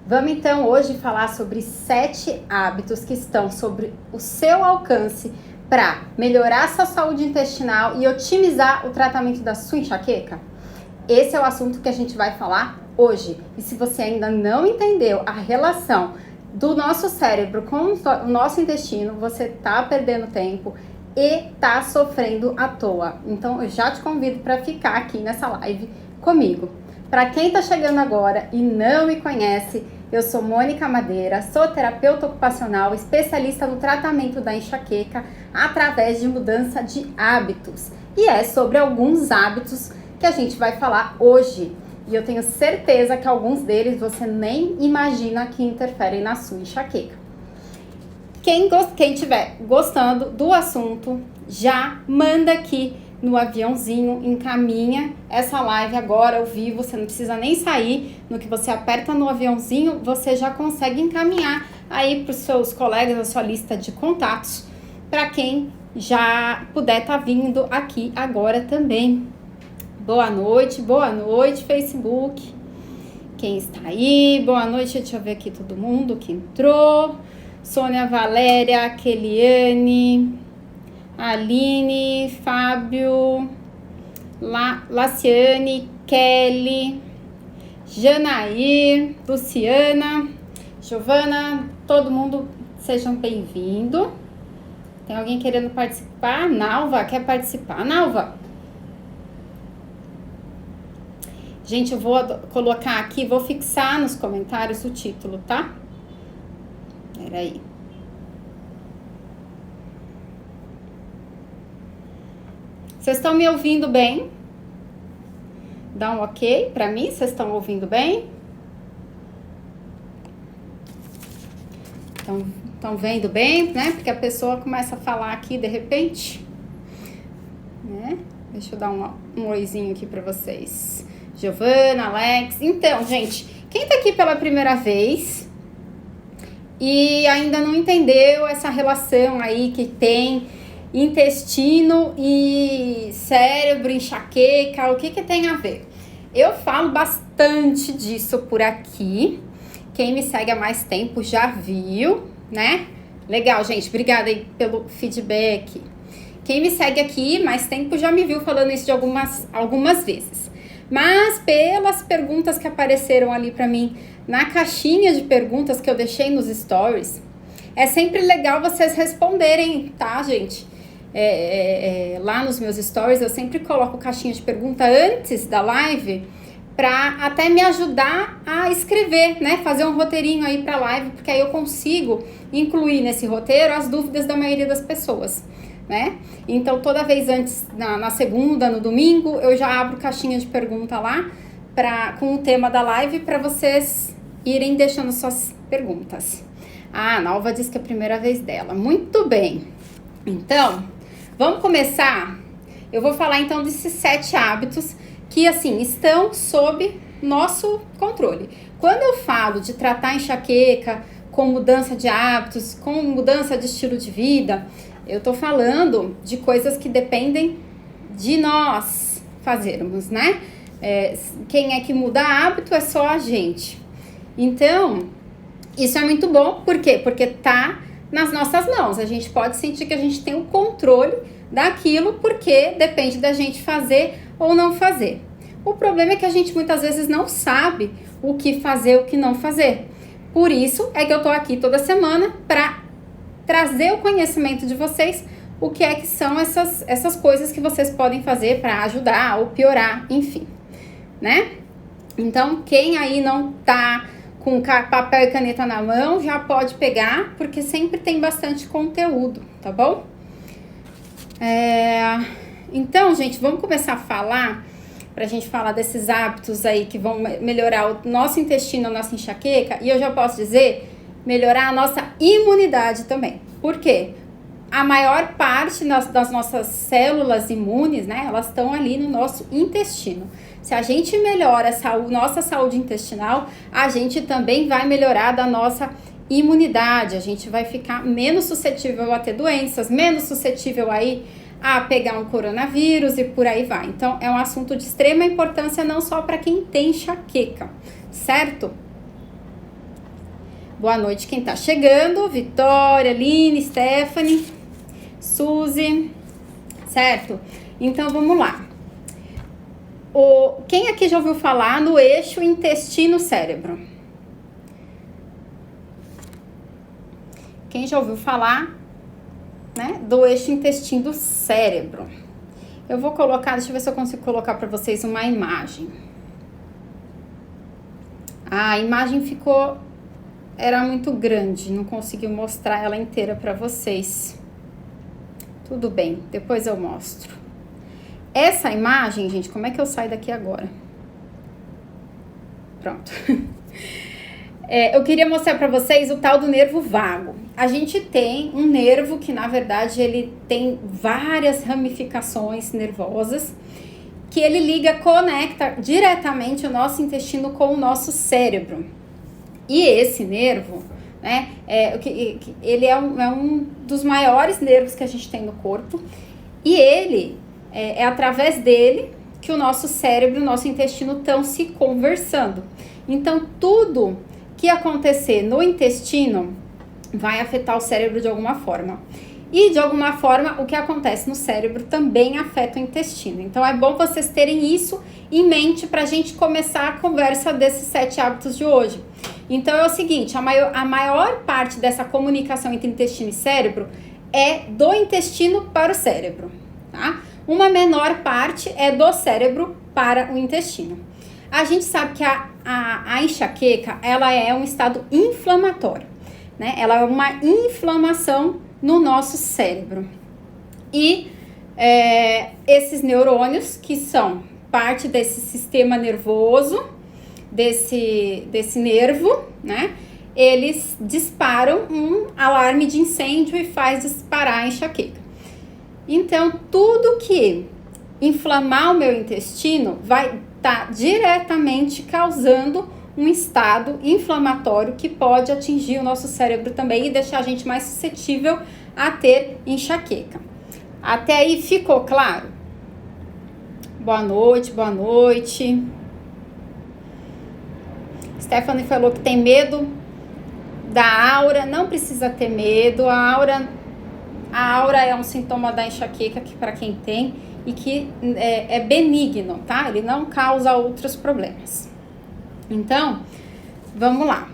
Vamos então hoje falar sobre 7 hábitos que estão sobre o seu alcance para melhorar a sua saúde intestinal e otimizar o tratamento da sua enxaqueca. Esse é o assunto que a gente vai falar hoje. E se você ainda não entendeu a relação do nosso cérebro com o nosso intestino, você está perdendo tempo e está sofrendo à toa. Então eu já te convido para ficar aqui nessa live comigo. Para quem está chegando agora e não me conhece, eu sou Mônica Madeira, sou terapeuta ocupacional, especialista no tratamento da enxaqueca através de mudança de hábitos. E é sobre alguns hábitos que a gente vai falar hoje. E eu tenho certeza que alguns deles você nem imagina que interferem na sua enxaqueca. Quem estiver gostando do assunto, já manda aqui no aviãozinho, encaminha essa live agora ao vivo, você não precisa nem sair, no que você aperta no aviãozinho, você já consegue encaminhar aí para os seus colegas, a sua lista de contatos, para quem já puder estar vindo aqui agora também. Boa noite, Facebook, quem está aí, boa noite, deixa eu ver aqui todo mundo que entrou, Sônia, Valéria, Keliane, Aline, Fábio, Laciane, Kelly, Janair, Luciana, Giovana, todo mundo, sejam bem-vindos. Tem alguém querendo participar? Nalva, quer participar? Nalva? Gente, eu vou colocar aqui, vou fixar nos comentários o título, tá? Peraí. Vocês estão me ouvindo bem? Dá um ok pra mim, vocês estão ouvindo bem? Estão vendo bem, né? Porque a pessoa começa a falar aqui de repente, né? Deixa eu dar um oizinho aqui pra vocês. Giovana, Alex. Então, gente, quem tá aqui pela primeira vez e ainda não entendeu essa relação aí que tem intestino e cérebro, enxaqueca, o que tem a ver? Eu falo bastante disso por aqui. Quem me segue há mais tempo já viu, né? Legal, gente, obrigada aí pelo feedback. Quem me segue aqui mais tempo já me viu falando isso de algumas vezes. Mas pelas perguntas que apareceram ali pra mim na caixinha de perguntas que eu deixei nos stories, é sempre legal vocês responderem, tá, gente? Lá nos meus stories eu sempre coloco caixinha de pergunta antes da live para até me ajudar a escrever, né? Fazer um roteirinho aí pra live, porque aí eu consigo incluir nesse roteiro as dúvidas da maioria das pessoas, né? Então toda vez antes, na segunda, no domingo, eu já abro caixinha de pergunta lá com o tema da live para vocês irem deixando suas perguntas. A Nalva disse que é a primeira vez dela. Muito bem. Então, vamos começar? Eu vou falar então desses 7 hábitos que, assim, estão sob nosso controle. Quando eu falo de tratar enxaqueca com mudança de hábitos, com mudança de estilo de vida, eu tô falando de coisas que dependem de nós fazermos, né? Quem é que muda hábito é só a gente. Então, isso é muito bom, por quê? Porque tá nas nossas mãos. A gente pode sentir que a gente tem o controle daquilo, porque depende da gente fazer ou não fazer. O problema é que a gente muitas vezes não sabe o que fazer, o que não fazer. Por isso é que eu tô aqui toda semana para trazer o conhecimento de vocês, o que é que são essas coisas que vocês podem fazer para ajudar ou piorar, enfim, né? Então, quem aí não tá com papel e caneta na mão, já pode pegar, porque sempre tem bastante conteúdo, tá bom? Então, gente, vamos começar a falar, pra gente falar desses hábitos aí que vão melhorar o nosso intestino, a nossa enxaqueca, e eu já posso dizer, melhorar a nossa imunidade também. Por quê? A maior parte das nossas células imunes, né, elas estão ali no nosso intestino. Se a gente melhora a nossa saúde intestinal, a gente também vai melhorar da nossa imunidade. A gente vai ficar menos suscetível a ter doenças, menos suscetível aí a pegar um coronavírus e por aí vai. Então, é um assunto de extrema importância não só para quem tem enxaqueca, certo? Boa noite quem tá chegando. Vitória, Aline, Stephanie, Suzy, certo? Então, vamos lá. Quem aqui já ouviu falar no eixo intestino-cérebro? Quem já ouviu falar, né, do eixo intestino-cérebro? Eu vou colocar, deixa eu ver se eu consigo colocar para vocês uma imagem. A imagem era muito grande, não consegui mostrar ela inteira para vocês. Tudo bem, depois eu mostro. Essa imagem, gente, como é que eu saio daqui agora? Pronto. Eu queria mostrar para vocês o tal do nervo vago. A gente tem um nervo que, na verdade, ele tem várias ramificações nervosas, que ele conecta diretamente o nosso intestino com o nosso cérebro. E esse nervo, né, ele é um dos maiores nervos que a gente tem no corpo, e ele é através dele que o nosso cérebro e o nosso intestino estão se conversando. Então, tudo que acontecer no intestino vai afetar o cérebro de alguma forma. E, de alguma forma, o que acontece no cérebro também afeta o intestino. Então, é bom vocês terem isso em mente para a gente começar a conversa desses 7 hábitos de hoje. Então, é o seguinte, a maior parte dessa comunicação entre intestino e cérebro é do intestino para o cérebro, tá? Uma menor parte é do cérebro para o intestino. A gente sabe que a enxaqueca, ela é um estado inflamatório, né? Ela é uma inflamação no nosso cérebro. E esses neurônios, que são parte desse sistema nervoso, desse nervo, né? Eles disparam um alarme de incêndio e faz disparar a enxaqueca. Então, tudo que inflamar o meu intestino vai estar diretamente causando um estado inflamatório que pode atingir o nosso cérebro também e deixar a gente mais suscetível a ter enxaqueca. Até aí ficou claro? Boa noite, boa noite. Stephanie falou que tem medo da aura. Não precisa ter medo. A aura é um sintoma da enxaqueca que para quem tem e que é benigno, tá? Ele não causa outros problemas. Então, vamos lá.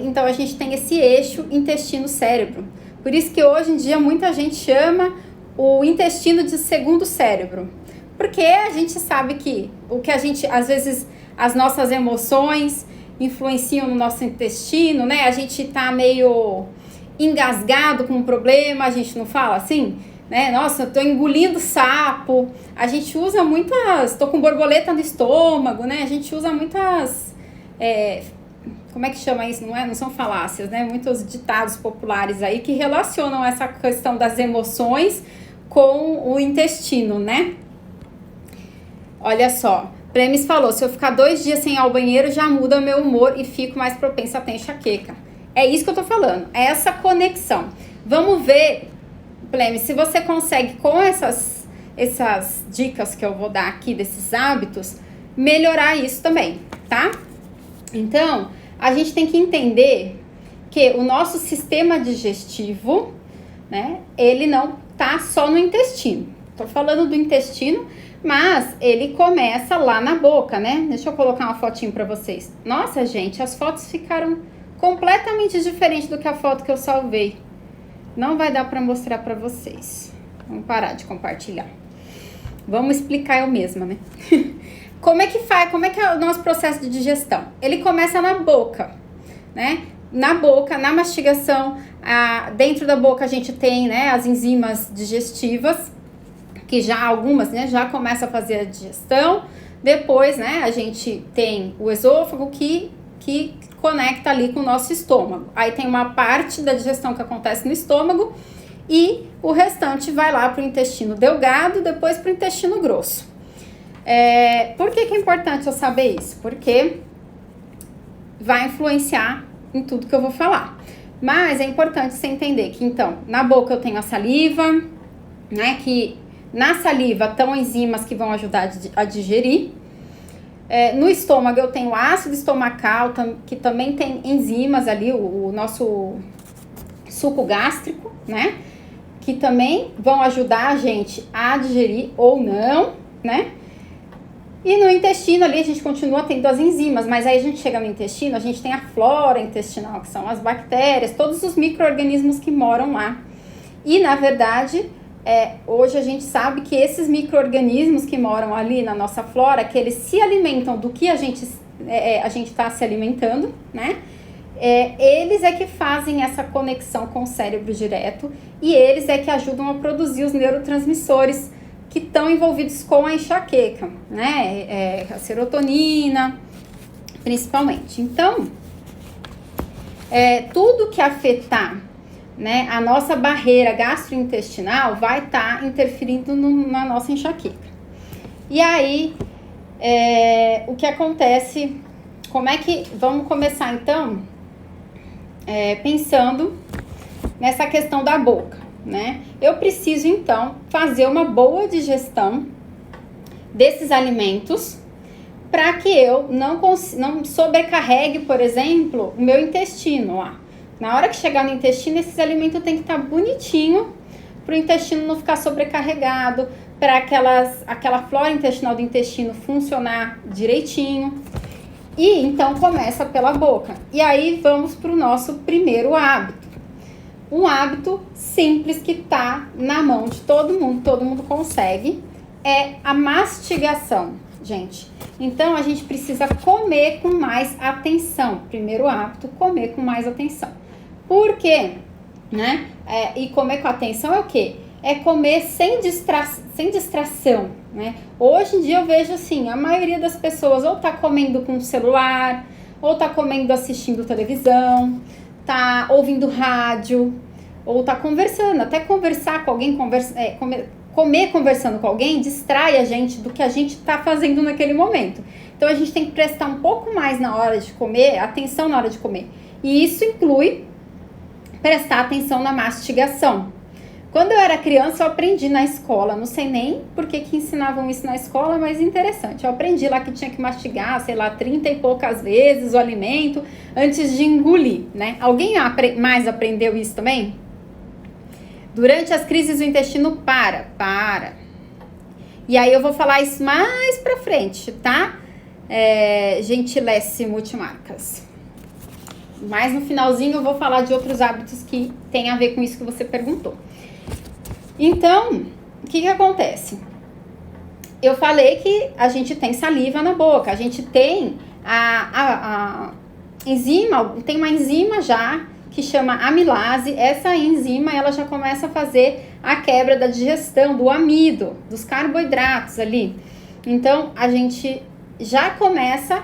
Então, a gente tem esse eixo intestino-cérebro. Por isso que hoje em dia muita gente chama o intestino de segundo cérebro. Porque a gente sabe que às vezes, as nossas emoções influenciam no nosso intestino, né? A gente tá meio engasgado com um problema, a gente não fala assim, né? Nossa, eu tô engolindo sapo. A gente usa tô com borboleta no estômago, né? A gente usa muitas, como é que chama isso? Não são falácias, né? Muitos ditados populares aí que relacionam essa questão das emoções com o intestino, né? Olha só, Premis falou, se eu ficar 2 dias sem ir ao banheiro, já muda meu humor e fico mais propensa a ter enxaqueca. É isso que eu tô falando, é essa conexão. Vamos ver, Premis, se você consegue, com essas dicas que eu vou dar aqui, desses hábitos, melhorar isso também, tá? Então, a gente tem que entender que o nosso sistema digestivo, né, ele não tá só no intestino. Tô falando do intestino, mas ele começa lá na boca, né? Deixa eu colocar uma fotinho pra vocês. Nossa, gente, as fotos ficaram completamente diferentes do que a foto que eu salvei. Não vai dar pra mostrar pra vocês. Vamos parar de compartilhar. Vamos explicar eu mesma, né? Como é que faz? Como é que é o nosso processo de digestão? Ele começa na boca, né? Na boca, na mastigação, dentro da boca a gente tem, né, as enzimas digestivas, que já algumas, né, já começam a fazer a digestão. Depois, né, a gente tem o esôfago que conecta ali com o nosso estômago. Aí tem uma parte da digestão que acontece no estômago e o restante vai lá para o intestino delgado, depois para o intestino grosso. Por que é importante eu saber isso? Porque vai influenciar em tudo que eu vou falar. Mas é importante você entender que, então, na boca eu tenho a saliva, né, que na saliva estão enzimas que vão ajudar a digerir. No estômago eu tenho ácido estomacal, que também tem enzimas ali, o nosso suco gástrico, né? Que também vão ajudar a gente a digerir ou não, né? E no intestino ali a gente continua tendo as enzimas, mas aí a gente chega no intestino, a gente tem a flora intestinal, que são as bactérias, todos os micro-organismos que moram lá. E na verdade, hoje a gente sabe que esses micro-organismos que moram ali na nossa flora, que eles se alimentam do que a gente está se alimentando, né? Eles é que fazem essa conexão com o cérebro direto e eles é que ajudam a produzir os neurotransmissores que estão envolvidos com a enxaqueca, né? A serotonina, principalmente. Então, tudo que afetar, né, a nossa barreira gastrointestinal vai estar interferindo na nossa enxaqueca. E aí, o que acontece, vamos começar então, pensando nessa questão da boca, né? Eu preciso então fazer uma boa digestão desses alimentos para que eu não sobrecarregue, por exemplo, o meu intestino lá. Na hora que chegar no intestino, esses alimentos têm que estar bonitinho para o intestino não ficar sobrecarregado, para aquela flora intestinal do intestino funcionar direitinho. E então começa pela boca. E aí vamos para o nosso primeiro hábito. Um hábito simples que tá na mão de todo mundo consegue, é a mastigação, gente. Então, a gente precisa comer com mais atenção. Primeiro hábito, comer com mais atenção. Por quê? Né? E comer com atenção é o quê? É comer sem distração, né? Hoje em dia eu vejo assim, a maioria das pessoas ou tá comendo com o celular, ou tá comendo assistindo televisão, tá ouvindo rádio, ou tá conversando. Até conversar com alguém, comer conversando com alguém, distrai a gente do que a gente tá fazendo naquele momento. Então a gente tem que prestar um pouco mais na hora de comer, atenção na hora de comer. E isso inclui prestar atenção na mastigação. Quando eu era criança, eu aprendi na escola, não sei nem por que ensinavam isso na escola, mas interessante. Eu aprendi lá que tinha que mastigar, sei lá, 30 e poucas vezes o alimento antes de engolir, né? Alguém mais aprendeu isso também? Durante as crises o intestino para. E aí eu vou falar isso mais pra frente, tá? Gentilesse multimarcas. Mas no finalzinho eu vou falar de outros hábitos que tem a ver com isso que você perguntou. Então, o que acontece? Eu falei que a gente tem saliva na boca, a gente tem a enzima, tem uma enzima já que chama amilase. Essa enzima, ela já começa a fazer a quebra da digestão do amido, dos carboidratos ali. Então, a gente já começa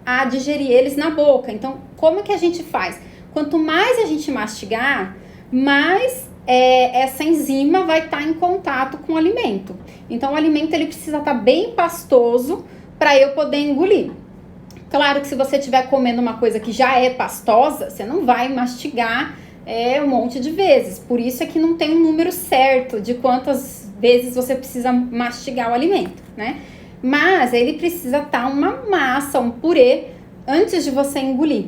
a digerir eles na boca. Então, como que a gente faz? Quanto mais a gente mastigar, mais essa enzima vai estar em contato com o alimento. Então, o alimento ele precisa estar bem pastoso para eu poder engolir. Claro que se você estiver comendo uma coisa que já é pastosa, você não vai mastigar um monte de vezes. Por isso é que não tem um número certo de quantas vezes você precisa mastigar o alimento, né? Mas ele precisa estar uma massa, um purê, antes de você engolir,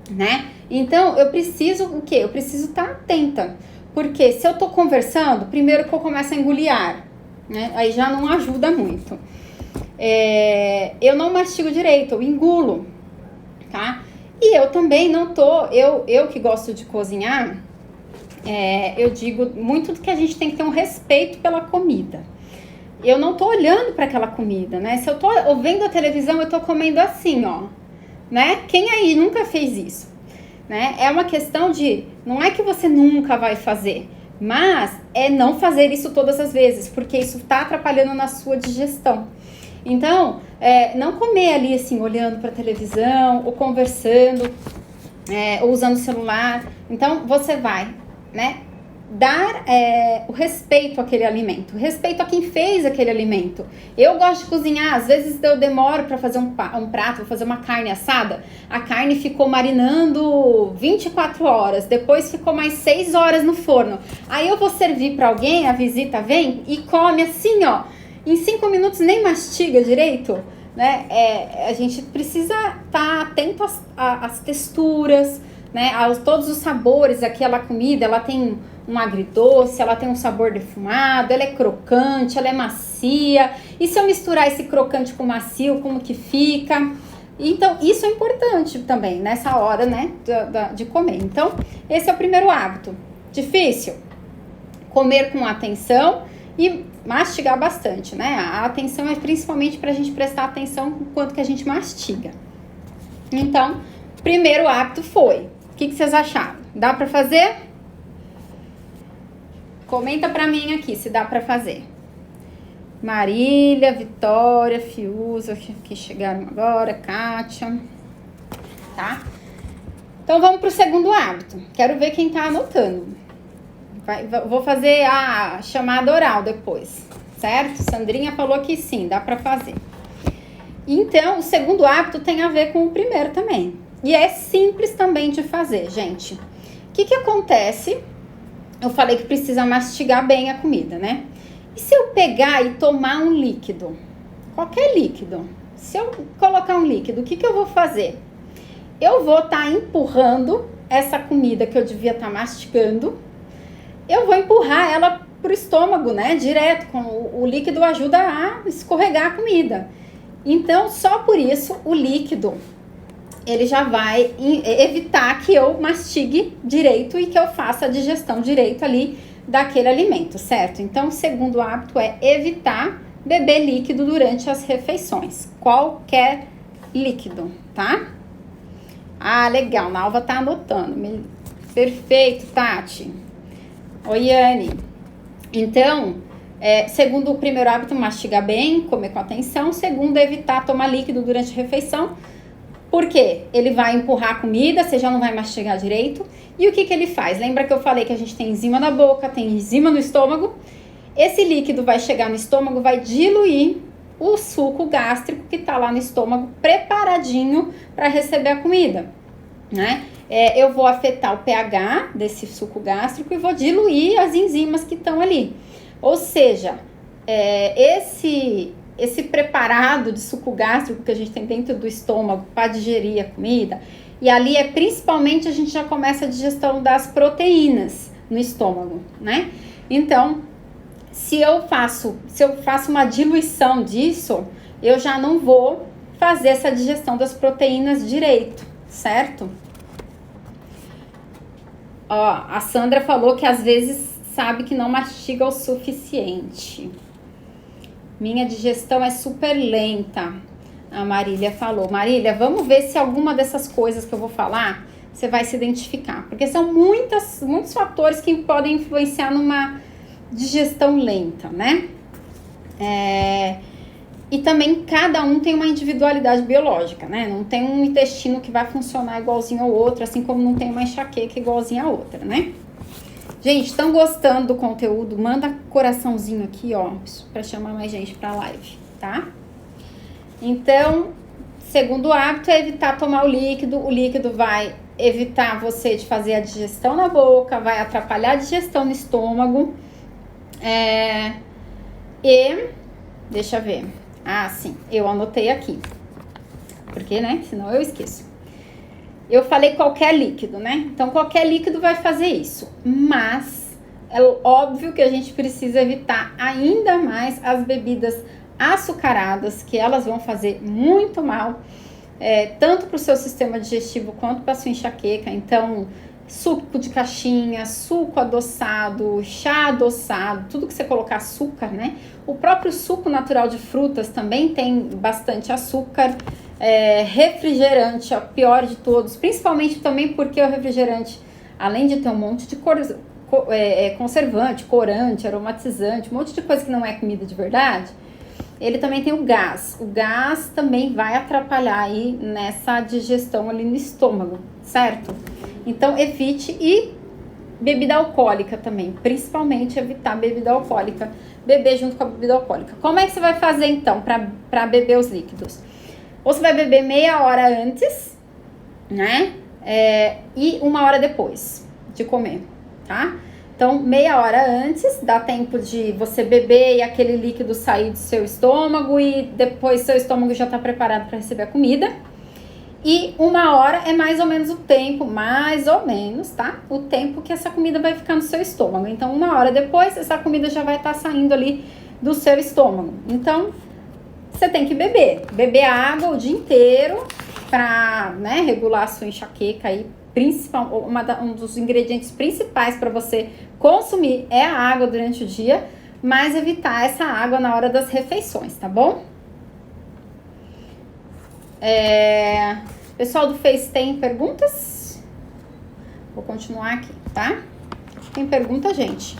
né? Então, eu preciso o quê? Eu preciso estar atenta. Porque se eu tô conversando, primeiro que eu começo a engolir ar, né? Aí já não ajuda muito. Eu não mastigo direito, eu engulo, tá? E eu também não tô... Eu que gosto de cozinhar, eu digo muito que a gente tem que ter um respeito pela comida. Eu não tô olhando para aquela comida, né? Se eu tô vendo a televisão, eu tô comendo assim, ó, né? Quem aí nunca fez isso? Né? É uma questão de, não é que você nunca vai fazer, mas é não fazer isso todas as vezes, porque isso está atrapalhando na sua digestão. Então, não comer ali assim, olhando para a televisão, ou conversando, ou usando o celular. Então, você vai, né, dar o respeito àquele alimento, respeito a quem fez aquele alimento. Eu gosto de cozinhar, às vezes eu demoro para fazer um prato, vou fazer uma carne assada, a carne ficou marinando 24 horas, depois ficou mais 6 horas no forno, aí eu vou servir para alguém, a visita vem e come assim, ó, em 5 minutos nem mastiga direito, né? A gente precisa estar atento às texturas, né? Todos os sabores. Aquela comida, ela tem um agridoce, ela tem um sabor defumado, ela é crocante, ela é macia. E se eu misturar esse crocante com macio, como que fica? Então, isso é importante também nessa hora, né, de comer. Então, esse é o primeiro hábito. Difícil? Comer com atenção e mastigar bastante, né? A atenção é principalmente para a gente prestar atenção no quanto que a gente mastiga. Então, primeiro hábito foi. O que vocês acharam? Dá para fazer? Comenta para mim aqui se dá para fazer. Marília, Vitória, Fiuza, que chegaram agora, Kátia, tá? Então, vamos pro segundo hábito. Quero ver quem tá anotando. Vou fazer a chamada oral depois, certo? Sandrinha falou que sim, dá pra fazer. Então, o segundo hábito tem a ver com o primeiro também. E é simples também de fazer, gente. O que acontece? Eu falei que precisa mastigar bem a comida, né? E se eu pegar e tomar um líquido? Qualquer líquido. Se eu colocar um líquido, o que eu vou fazer? Eu vou estar empurrando essa comida que eu devia estar mastigando. Eu vou empurrar ela pro estômago, né? Direto. O líquido ajuda a escorregar a comida. Então, só por isso, o líquido, ele já vai evitar que eu mastigue direito e que eu faça a digestão direito ali daquele alimento, certo? Então, o segundo hábito é evitar beber líquido durante as refeições. Qualquer líquido, tá? Ah, legal. Nalva tá anotando. Perfeito, Tati. Oi, Yane. Então, segundo o primeiro hábito, mastigar bem, comer com atenção. Segundo, evitar tomar líquido durante a refeição. Por quê? Ele vai empurrar a comida, você já não vai mastigar direito. E o que ele faz? Lembra que eu falei que a gente tem enzima na boca, tem enzima no estômago? Esse líquido vai chegar no estômago, vai diluir o suco gástrico que tá lá no estômago, preparadinho para receber a comida, né? Eu vou afetar o pH desse suco gástrico e vou diluir as enzimas que estão ali. Ou seja, esse preparado de suco gástrico que a gente tem dentro do estômago para digerir a comida, e ali principalmente a gente já começa a digestão das proteínas no estômago, né? Então, se eu faço uma diluição disso, eu já não vou fazer essa digestão das proteínas direito, certo? Ó, a Sandra falou que às vezes sabe que não mastiga o suficiente. Minha digestão é super lenta, a Marília falou. Marília, vamos ver se alguma dessas coisas que eu vou falar, você vai se identificar. Porque são muitos fatores que podem influenciar numa digestão lenta, né? E também cada um tem uma individualidade biológica, né? Não tem um intestino que vai funcionar igualzinho ao outro, assim como não tem uma enxaqueca igualzinha a outra, né? Gente, estão gostando do conteúdo? Manda coraçãozinho aqui, ó, pra chamar mais gente pra live, tá? Então, segundo hábito é evitar tomar o líquido. O líquido vai evitar você de fazer a digestão na boca, vai atrapalhar a digestão no estômago. E, deixa eu ver. Ah, sim, eu anotei aqui. Porque, né, senão eu esqueço. Eu falei qualquer líquido, né? Então, qualquer líquido vai fazer isso. Mas é óbvio que a gente precisa evitar ainda mais as bebidas açucaradas, que elas vão fazer muito mal, tanto para o seu sistema digestivo quanto para a sua enxaqueca. Então, suco de caixinha, suco adoçado, chá adoçado, tudo que você colocar açúcar, né? O próprio suco natural de frutas também tem bastante açúcar. Refrigerante é o pior de todos, principalmente também porque o refrigerante, além de ter um monte de conservante, corante, aromatizante, um monte de coisa que não é comida de verdade, ele também tem o gás. O gás também vai atrapalhar aí nessa digestão ali no estômago, certo? Então, evite. E bebida alcoólica também, principalmente evitar bebida alcoólica, beber junto com a bebida alcoólica. Como é que você vai fazer então para beber os líquidos? Ou você vai beber meia hora antes, né? E 1 hora depois de comer, tá? Então, meia hora antes, dá tempo de você beber e aquele líquido sair do seu estômago e depois seu estômago já está preparado para receber a comida. E 1 hora é mais ou menos o tempo, mais ou menos, tá? O tempo que essa comida vai ficar no seu estômago. Então, 1 hora depois, essa comida já vai estar saindo ali do seu estômago. Então, você tem que beber água o dia inteiro para, né, regular a sua enxaqueca aí. Um dos ingredientes principais para você consumir é a água durante o dia, mas evitar essa água na hora das refeições, tá bom? Pessoal do Face, tem perguntas? Vou continuar aqui, tá? Tem pergunta, gente?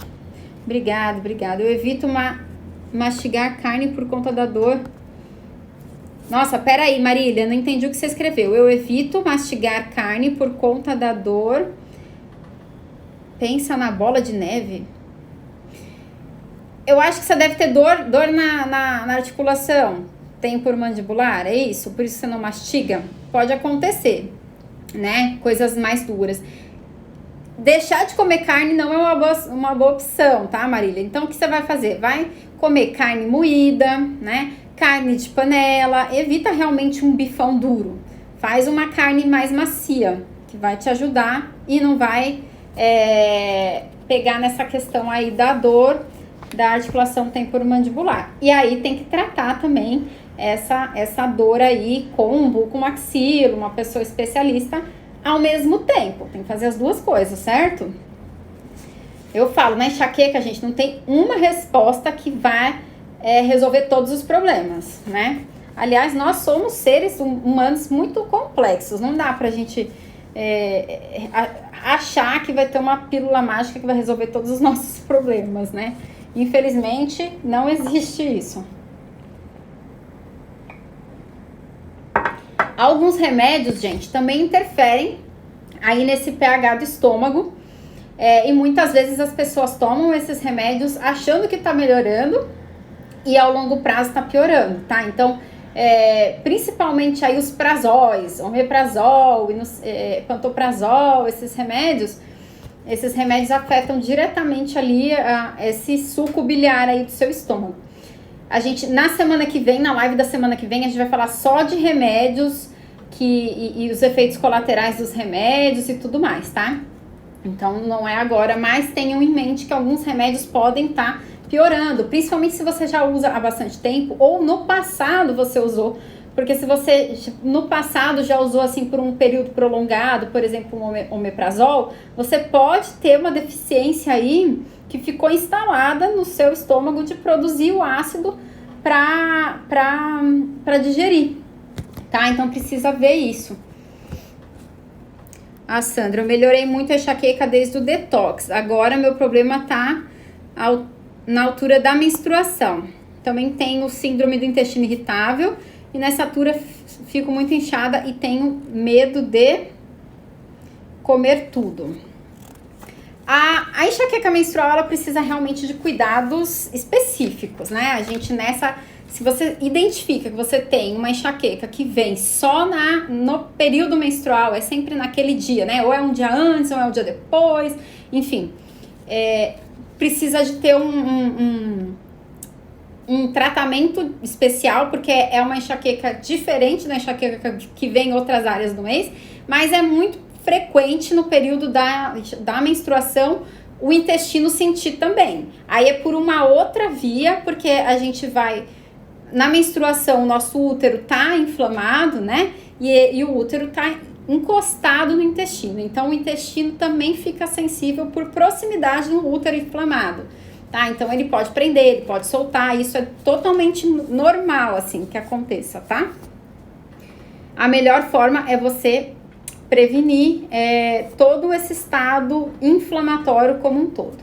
Obrigada. Eu evito mastigar carne por conta da dor. Nossa, peraí, Marília, não entendi o que você escreveu. Eu evito mastigar carne por conta da dor. Pensa na bola de neve. Eu acho que você deve ter dor na articulação temporomandibular, é isso? Por isso você não mastiga? Pode acontecer, né? Coisas mais duras. Deixar de comer carne não é uma boa opção, tá, Marília? Então, o que você vai fazer? Vai comer carne moída, né? Carne de panela. Evita realmente um bifão duro. Faz uma carne mais macia, que vai te ajudar e não vai pegar nessa questão aí da dor da articulação temporomandibular. E aí tem que tratar também essa dor aí com um bucomaxilo, uma pessoa especialista ao mesmo tempo. Tem que fazer as duas coisas, certo? Eu falo, na enxaqueca, gente, não tem uma resposta que vai resolver todos os problemas, né? Aliás, nós somos seres humanos muito complexos. Não dá pra gente achar que vai ter uma pílula mágica que vai resolver todos os nossos problemas, né? Infelizmente, não existe isso. Alguns remédios, gente, também interferem aí nesse pH do estômago. E muitas vezes as pessoas tomam esses remédios achando que tá melhorando e ao longo prazo tá piorando, tá? Então, principalmente aí os prazóis, omeprazol, pantoprazol, esses remédios afetam diretamente ali esse suco biliar aí do seu estômago. A gente, na live da semana que vem, a gente vai falar só de remédios e os efeitos colaterais dos remédios e tudo mais, tá? Então, não é agora, mas tenham em mente que alguns remédios podem estar piorando, principalmente se você já usa há bastante tempo ou no passado você usou, porque se você no passado já usou assim por um período prolongado, por exemplo, um omeprazol, você pode ter uma deficiência aí que ficou instalada no seu estômago de produzir o ácido para digerir, tá? Então precisa ver isso. Sandra, eu melhorei muito a enxaqueca desde o detox. Agora meu problema tá na altura da menstruação. Também tenho síndrome do intestino irritável e nessa altura fico muito inchada e tenho medo de comer tudo. A enxaqueca menstrual, ela precisa realmente de cuidados específicos, né? A gente se você identifica que você tem uma enxaqueca que vem só no período menstrual, é sempre naquele dia, né? Ou é um dia antes, ou é um dia depois, enfim. Precisa de ter um tratamento especial, porque é uma enxaqueca diferente da enxaqueca que vem em outras áreas do mês, mas é muito frequente no período da menstruação o intestino sentir também. Aí é por uma outra via, porque a gente vai... Na menstruação, o nosso útero tá inflamado, né? E o útero tá encostado no intestino. Então, o intestino também fica sensível por proximidade no útero inflamado, tá? Então, ele pode prender, ele pode soltar. Isso é totalmente normal, assim, que aconteça, tá? A melhor forma é você prevenir todo esse estado inflamatório como um todo.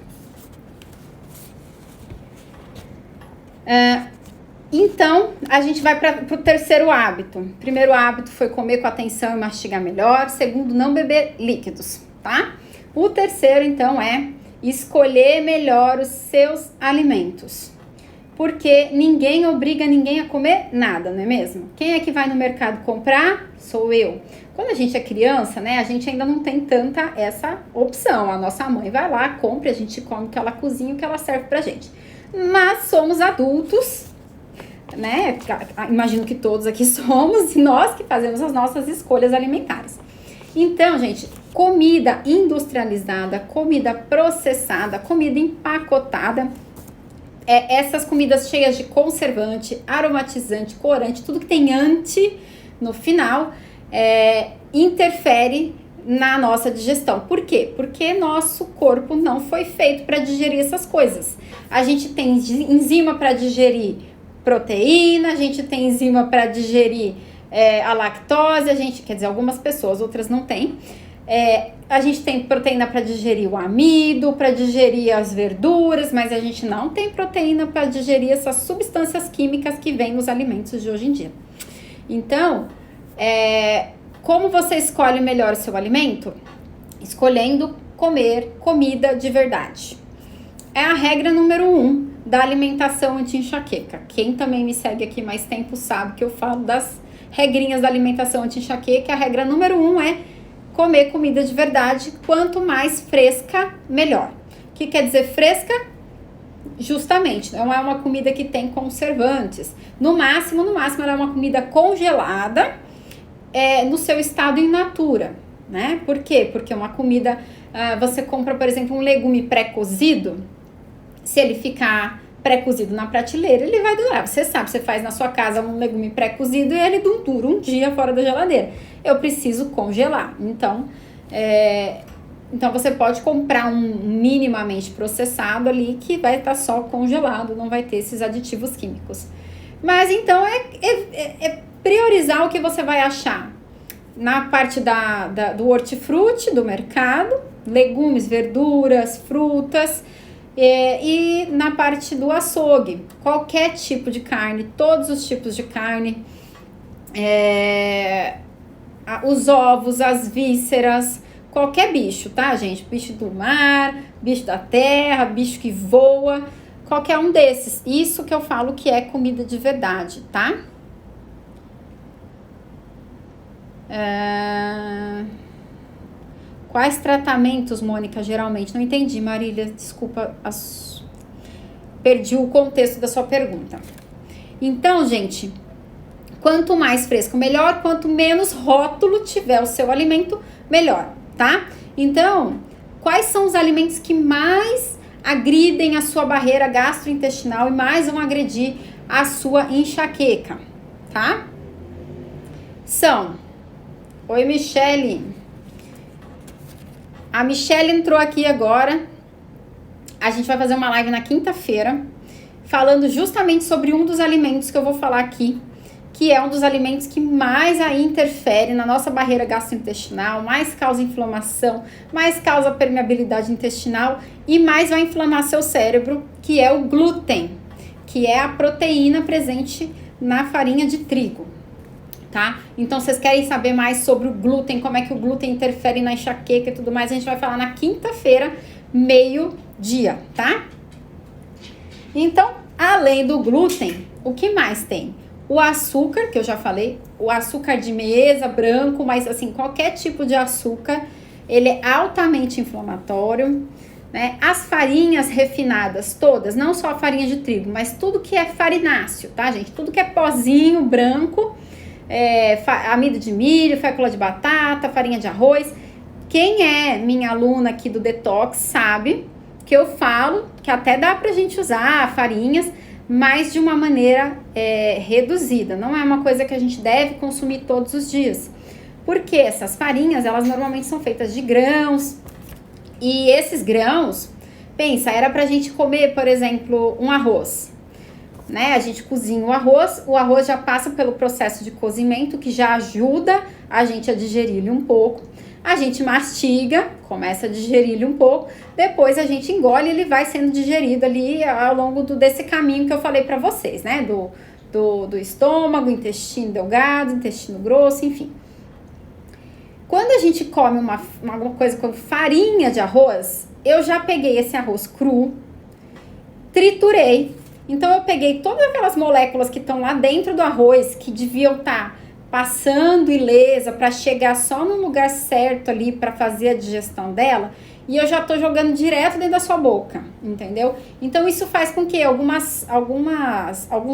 Então, a gente vai para o terceiro hábito. O primeiro hábito foi comer com atenção e mastigar melhor. Segundo, não beber líquidos, tá? O terceiro, então, é escolher melhor os seus alimentos. Porque ninguém obriga ninguém a comer nada, não é mesmo? Quem é que vai no mercado comprar? Sou eu. Quando a gente é criança, né, a gente ainda não tem tanta essa opção. A nossa mãe vai lá, compra, a gente come o que ela cozinha, o que ela serve pra gente. Mas somos adultos, né? Imagino que todos aqui somos, e nós que fazemos as nossas escolhas alimentares. Então, gente, comida industrializada, comida processada, comida empacotada, essas comidas cheias de conservante, aromatizante, corante, tudo que tem anti no final, interfere na nossa digestão. Por quê? Porque nosso corpo não foi feito para digerir essas coisas. A gente tem enzima para digerir proteína, a gente tem enzima para digerir a lactose, quer dizer, algumas pessoas, outras não tem. A gente tem proteína para digerir o amido, para digerir as verduras, mas a gente não tem proteína para digerir essas substâncias químicas que vêm nos alimentos de hoje em dia. Então, como você escolhe melhor o seu alimento? Escolhendo comer comida de verdade. É a regra número 1 da alimentação anti-enxaqueca. Quem também me segue aqui mais tempo sabe que eu falo das regrinhas da alimentação anti-enxaqueca. A regra número 1 é comer comida de verdade, quanto mais fresca, melhor. O que quer dizer fresca? Justamente, não é uma comida que tem conservantes. No máximo, ela é uma comida congelada, no seu estado in natura, né? Por quê? Porque uma comida, você compra, por exemplo, um legume pré-cozido, se ele ficar pré-cozido na prateleira, ele vai durar. Você sabe, você faz na sua casa um legume pré-cozido e ele dura um dia fora da geladeira. Eu preciso congelar. Então você pode comprar um minimamente processado ali que vai estar só congelado, não vai ter esses aditivos químicos. Mas então priorizar o que você vai achar na parte do hortifruti do mercado, legumes, verduras, frutas, e na parte do açougue, qualquer tipo de carne, todos os tipos de carne, os ovos, as vísceras, qualquer bicho, tá, gente? Bicho do mar, bicho da terra, bicho que voa, qualquer um desses. Isso que eu falo que é comida de verdade, tá? Quais tratamentos, Mônica, geralmente? Não entendi, Marília, desculpa, perdi o contexto da sua pergunta. Então, gente, quanto mais fresco, melhor. Quanto menos rótulo tiver o seu alimento, melhor, tá? Então, quais são os alimentos que mais agridem a sua barreira gastrointestinal e mais vão agredir a sua enxaqueca, tá? Oi, Michele. A Michelle entrou aqui agora. A gente vai fazer uma live na quinta-feira falando justamente sobre um dos alimentos que eu vou falar aqui, que é um dos alimentos que mais aí interfere na nossa barreira gastrointestinal, mais causa inflamação, mais causa permeabilidade intestinal e mais vai inflamar seu cérebro, que é o glúten, que é a proteína presente na farinha de trigo. Tá? Então, vocês querem saber mais sobre o glúten, como é que o glúten interfere na enxaqueca e tudo mais, a gente vai falar na quinta-feira, meio-dia, tá? Então, além do glúten, o que mais tem? O açúcar, que eu já falei, o açúcar de mesa, branco, mas assim, qualquer tipo de açúcar, ele é altamente inflamatório, né? As farinhas refinadas todas, não só a farinha de trigo, mas tudo que é farináceo, tá, gente? Tudo que é pozinho, branco, amido de milho, fécula de batata, farinha de arroz. Quem é minha aluna aqui do Detox sabe que eu falo que até dá pra gente usar farinhas, mas de uma maneira reduzida. Não é uma coisa que a gente deve consumir todos os dias. Porque essas farinhas, elas normalmente são feitas de grãos. E esses grãos, pensa, era pra gente comer, por exemplo, um arroz. Né? A gente cozinha o arroz já passa pelo processo de cozimento, que já ajuda a gente a digerir ele um pouco. A gente mastiga, começa a digerir ele um pouco, depois a gente engole e ele vai sendo digerido ali ao longo desse caminho que eu falei pra vocês, né? Do estômago, intestino delgado, intestino grosso, enfim. Quando a gente come alguma coisa com farinha de arroz, eu já peguei esse arroz cru, triturei. Então, eu peguei todas aquelas moléculas que estão lá dentro do arroz, que deviam estar passando ilesa para chegar só no lugar certo ali para fazer a digestão dela, e eu já tô jogando direto dentro da sua boca, entendeu? Então isso faz com que alguns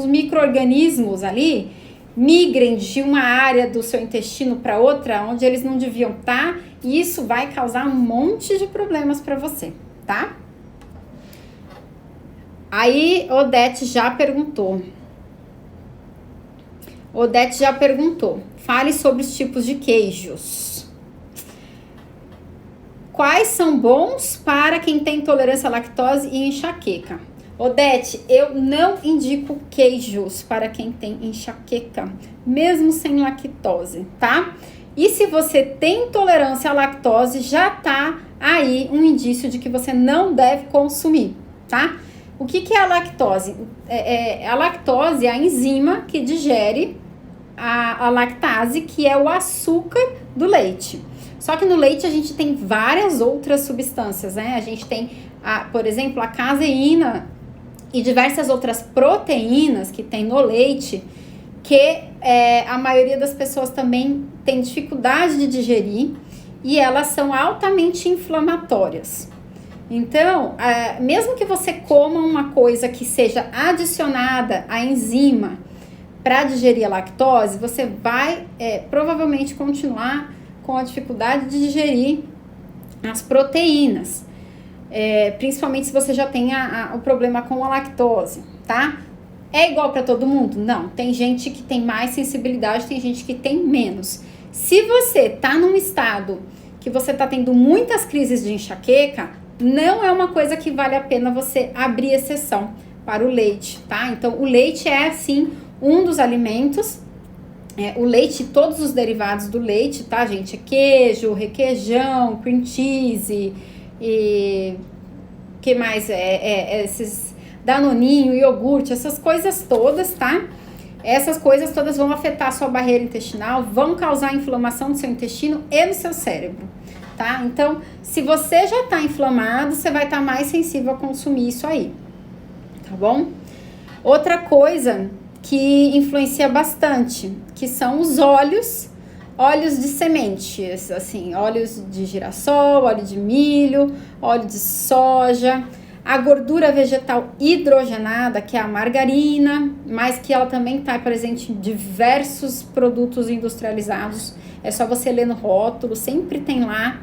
micro-organismos ali migrem de uma área do seu intestino para outra, onde eles não deviam estar, e isso vai causar um monte de problemas para você, tá? Aí, Odete já perguntou, fale sobre os tipos de queijos. Quais são bons para quem tem intolerância à lactose e enxaqueca? Odete, eu não indico queijos para quem tem enxaqueca, mesmo sem lactose, tá? E se você tem intolerância à lactose, já tá aí um indício de que você não deve consumir, tá? O que é a lactose? A lactose é a enzima que digere a lactase, que é o açúcar do leite. Só que no leite a gente tem várias outras substâncias, né? A gente tem, por exemplo, a caseína e diversas outras proteínas que tem no leite, que a maioria das pessoas também tem dificuldade de digerir, e elas são altamente inflamatórias. Então, mesmo que você coma uma coisa que seja adicionada à enzima para digerir a lactose, você vai provavelmente continuar com a dificuldade de digerir as proteínas, principalmente se você já tem o problema com a lactose, tá? É igual para todo mundo? Não, tem gente que tem mais sensibilidade, tem gente que tem menos. Se você tá num estado que você tá tendo muitas crises de enxaqueca, não é uma coisa que vale a pena você abrir exceção para o leite, tá? Então, o leite é, sim, um dos alimentos. O leite, todos os derivados do leite, tá, gente? Queijo, requeijão, cream cheese, e que mais? Esses danoninho, iogurte, essas coisas todas, tá? Essas coisas todas vão afetar a sua barreira intestinal, vão causar inflamação no seu intestino e no seu cérebro, tá? Então, se você já tá inflamado, você vai estar mais sensível a consumir isso aí, tá bom? Outra coisa que influencia bastante, que são os óleos de sementes, assim, óleos de girassol, óleo de milho, óleo de soja, a gordura vegetal hidrogenada, que é a margarina, mas que ela também está presente em diversos produtos industrializados. É só você ler no rótulo, sempre tem lá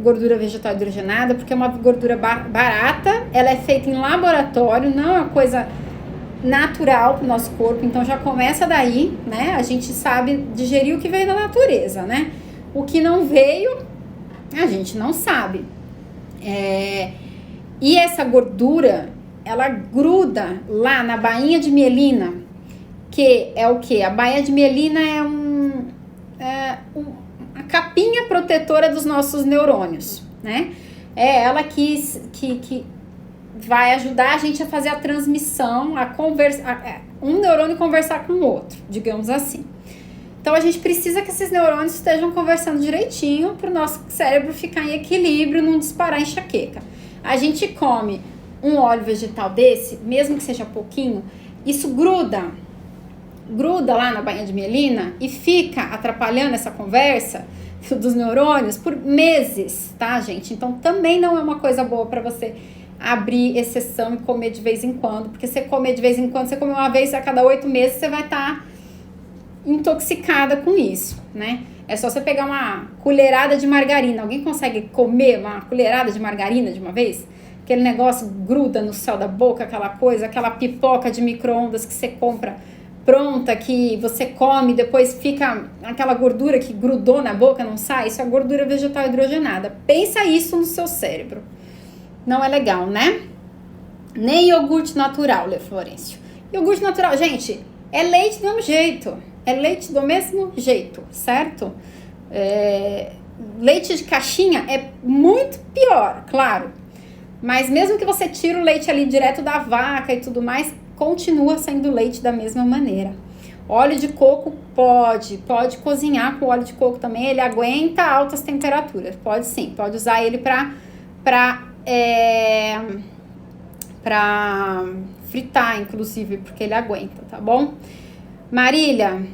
gordura vegetal hidrogenada, porque é uma gordura barata, ela é feita em laboratório, não é uma coisa natural para o nosso corpo, então já começa daí, né? A gente sabe digerir o que veio da natureza, né? O que não veio, a gente não sabe. E essa gordura, ela gruda lá na bainha de mielina, que é o quê? A bainha de mielina é a capinha protetora dos nossos neurônios, né? É ela que vai ajudar a gente a fazer a transmissão, um neurônio conversar com o outro, digamos assim. Então, a gente precisa que esses neurônios estejam conversando direitinho para o nosso cérebro ficar em equilíbrio, não disparar enxaqueca. A gente come um óleo vegetal desse, mesmo que seja pouquinho, isso gruda lá na bainha de mielina e fica atrapalhando essa conversa dos neurônios por meses, tá, gente? Então, também não é uma coisa boa para você abrir exceção e comer de vez em quando, porque você comer de vez em quando, você come uma vez a cada 8 meses, você vai estar intoxicada com isso, né? É só você pegar uma colherada de margarina. Alguém consegue comer uma colherada de margarina de uma vez? Aquele negócio gruda no céu da boca, aquela coisa, aquela pipoca de micro-ondas que você compra pronta, que você come, depois fica aquela gordura que grudou na boca, não sai? Isso é gordura vegetal hidrogenada. Pensa isso no seu cérebro. Não é legal, né? Nem iogurte natural, Lê Florencio. Iogurte natural, gente, é leite do mesmo jeito. É leite do mesmo jeito, certo? Leite de caixinha é muito pior, claro. Mas mesmo que você tire o leite ali direto da vaca e tudo mais, continua sendo leite da mesma maneira. Óleo de coco pode cozinhar com óleo de coco também, ele aguenta altas temperaturas. Pode sim, pode usar ele para fritar, inclusive, porque ele aguenta, tá bom? Marília,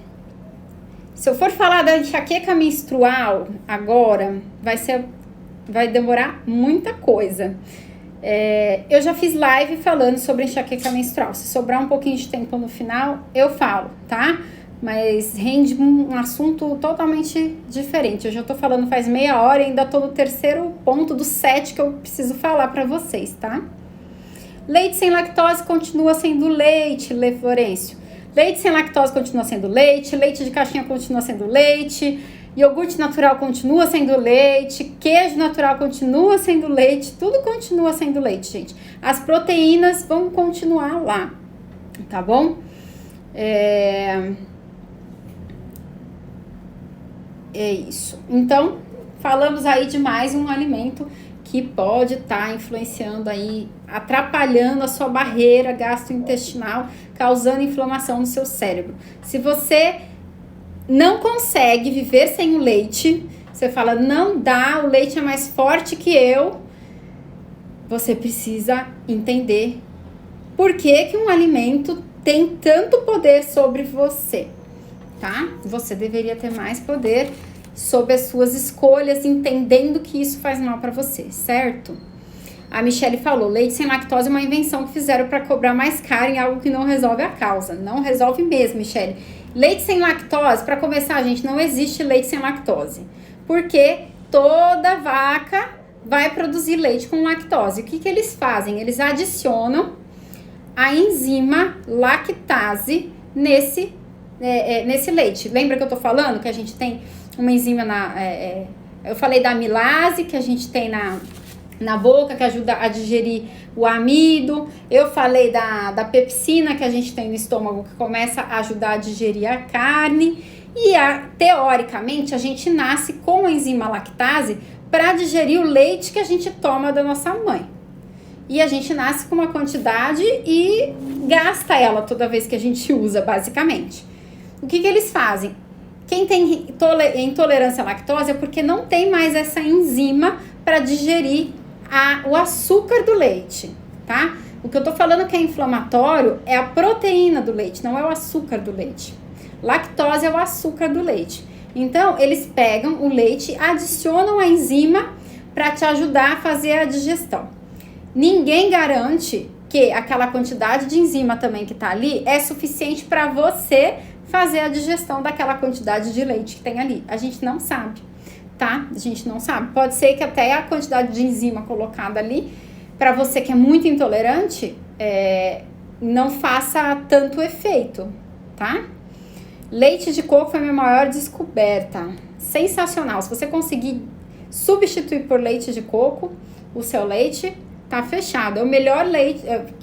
Se eu for falar da enxaqueca menstrual agora, vai demorar muita coisa. Eu já fiz live falando sobre enxaqueca menstrual. Se sobrar um pouquinho de tempo no final, eu falo, tá? Mas rende um assunto totalmente diferente. Eu já tô falando faz meia hora e ainda tô no terceiro ponto dos 7 que eu preciso falar pra vocês, tá? Leite sem lactose continua sendo leite, Lê Florencio. Leite sem lactose continua sendo leite, leite de caixinha continua sendo leite, iogurte natural continua sendo leite, queijo natural continua sendo leite, tudo continua sendo leite, gente. As proteínas vão continuar lá, tá bom? É isso. Então, falamos aí de mais um alimento que pode estar influenciando aí, atrapalhando a sua barreira gastrointestinal, causando inflamação no seu cérebro. Se você não consegue viver sem o leite, você fala, não dá, o leite é mais forte que eu, você precisa entender por que um alimento tem tanto poder sobre você, tá? Você deveria ter mais poder sobre as suas escolhas, entendendo que isso faz mal para você, certo? A Michelle falou, leite sem lactose é uma invenção que fizeram para cobrar mais caro em algo que não resolve a causa. Não resolve mesmo, Michelle. Leite sem lactose, para começar, gente, não existe leite sem lactose. Porque toda vaca vai produzir leite com lactose. O que eles fazem? Eles adicionam a enzima lactase nesse leite. Lembra que eu tô falando que a gente tem uma enzima eu falei da amilase que a gente tem na boca, que ajuda a digerir o amido. Eu falei da pepsina que a gente tem no estômago, que começa a ajudar a digerir a carne. E teoricamente a gente nasce com a enzima lactase para digerir o leite que a gente toma da nossa mãe. E a gente nasce com uma quantidade e gasta ela toda vez que a gente usa, basicamente. O que eles fazem? Quem tem intolerância à lactose é porque não tem mais essa enzima para digerir o açúcar do leite, tá? O que eu tô falando que é inflamatório é a proteína do leite, não é o açúcar do leite. Lactose é o açúcar do leite. Então, eles pegam o leite, adicionam a enzima para te ajudar a fazer a digestão. Ninguém garante que aquela quantidade de enzima também que tá ali é suficiente para você fazer a digestão daquela quantidade de leite que tem ali. A gente não sabe, tá? A gente não sabe. Pode ser que até a quantidade de enzima colocada ali, para você que é muito intolerante, não faça tanto efeito, tá? Leite de coco foi a minha maior descoberta. Sensacional. Se você conseguir substituir por leite de coco, o seu leite tá fechado. É o melhor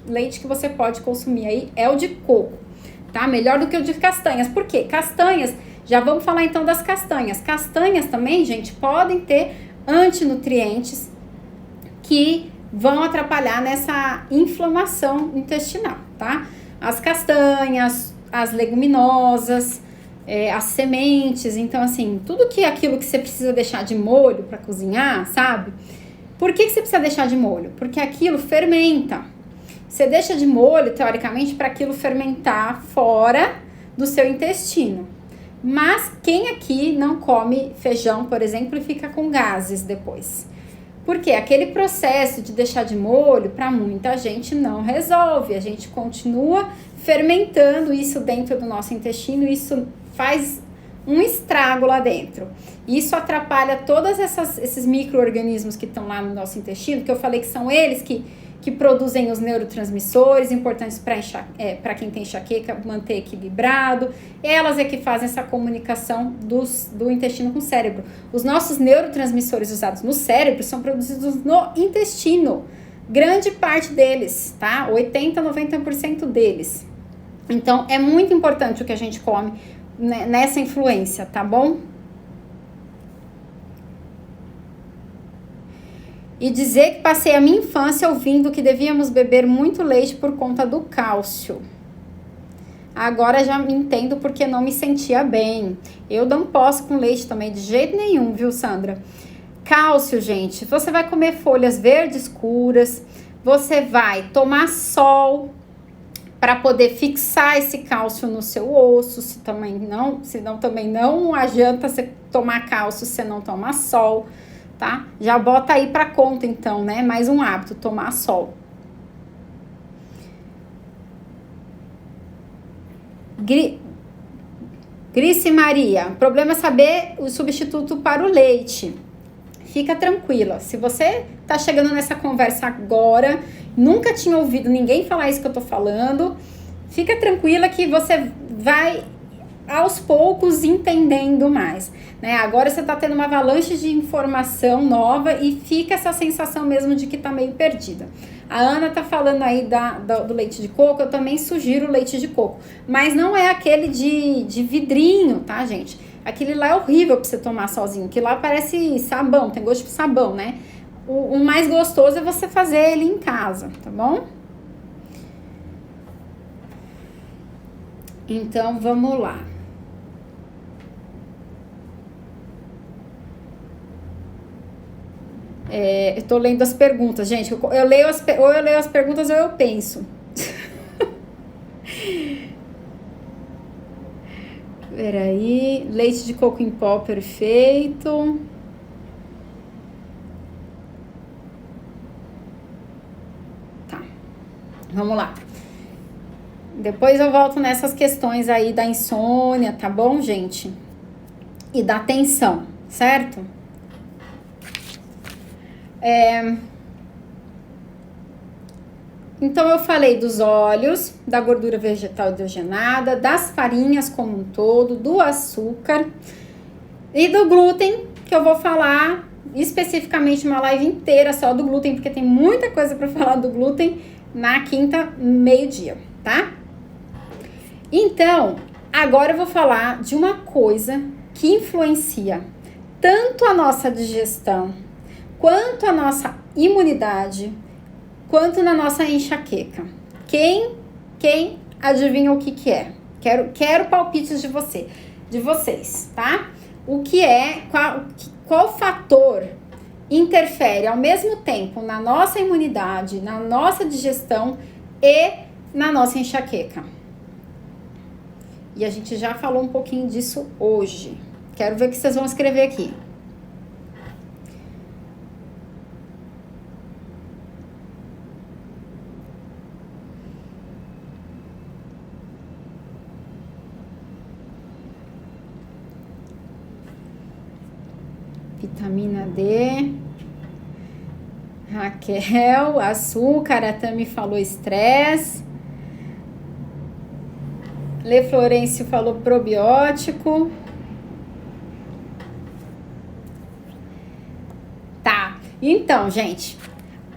leite que você pode consumir aí é o de coco, tá? Melhor do que o de castanhas. Por quê? Castanhas, já vamos falar então das castanhas. Castanhas também, gente, podem ter antinutrientes que vão atrapalhar nessa inflamação intestinal, tá? As castanhas, as leguminosas, as sementes, então assim, tudo aquilo que você precisa deixar de molho para cozinhar, sabe? Por que você precisa deixar de molho? Porque aquilo fermenta. Você deixa de molho, teoricamente, para aquilo fermentar fora do seu intestino. Mas quem aqui não come feijão, por exemplo, e fica com gases depois? Porque aquele processo de deixar de molho, para muita gente, não resolve. A gente continua fermentando isso dentro do nosso intestino, isso faz um estrago lá dentro. Isso atrapalha todos esses micro-organismos que estão lá no nosso intestino, que eu falei que são eles que produzem os neurotransmissores importantes para quem tem enxaqueca, manter equilibrado. Elas é que fazem essa comunicação do intestino com o cérebro. Os nossos neurotransmissores usados no cérebro são produzidos no intestino. Grande parte deles, tá? 80%, 90% deles. Então, é muito importante o que a gente come nessa influência, tá bom? E dizer que passei a minha infância ouvindo que devíamos beber muito leite por conta do cálcio. Agora já entendo porque não me sentia bem. Eu não posso com leite também, de jeito nenhum, viu, Sandra? Cálcio, gente, você vai comer folhas verdes escuras, você vai tomar sol para poder fixar esse cálcio no seu osso, senão também não adianta você tomar cálcio se você não tomar sol, tá? Já bota aí para conta então, né? Mais um hábito, tomar sol. Grice Maria, o problema é saber o substituto para o leite. Fica tranquila, se você tá chegando nessa conversa agora, nunca tinha ouvido ninguém falar isso que eu tô falando, fica tranquila que você vai aos poucos entendendo mais, né? Agora você tá tendo uma avalanche de informação nova e fica essa sensação mesmo de que tá meio perdida. A Ana tá falando aí do leite de coco, eu também sugiro o leite de coco, mas não é aquele de vidrinho, tá, gente? Aquele lá é horrível pra você tomar sozinho, que lá parece sabão, tem gosto de sabão, né? O mais gostoso é você fazer ele em casa, tá bom? Então, vamos lá. Eu tô lendo as perguntas, gente. Ou eu leio as perguntas ou eu penso. Peraí. Leite de coco em pó, perfeito. Tá. Vamos lá. Depois eu volto nessas questões aí da insônia, tá bom, gente? E da tensão, certo? Então, eu falei dos óleos, da gordura vegetal hidrogenada, das farinhas como um todo, do açúcar e do glúten, que eu vou falar especificamente uma live inteira só do glúten, porque tem muita coisa para falar do glúten na quinta, meio-dia, tá? Então, agora eu vou falar de uma coisa que influencia tanto a nossa digestão, quanto a nossa imunidade, quanto na nossa enxaqueca. Quem adivinha o que é? Quero palpites de vocês, tá? O que é, qual fator interfere ao mesmo tempo na nossa imunidade, na nossa digestão e na nossa enxaqueca? E a gente já falou um pouquinho disso hoje. Quero ver o que vocês vão escrever aqui. Vitamina D. Raquel, açúcar, a Tami falou estresse. Lê Florencio falou probiótico. Tá, então, gente,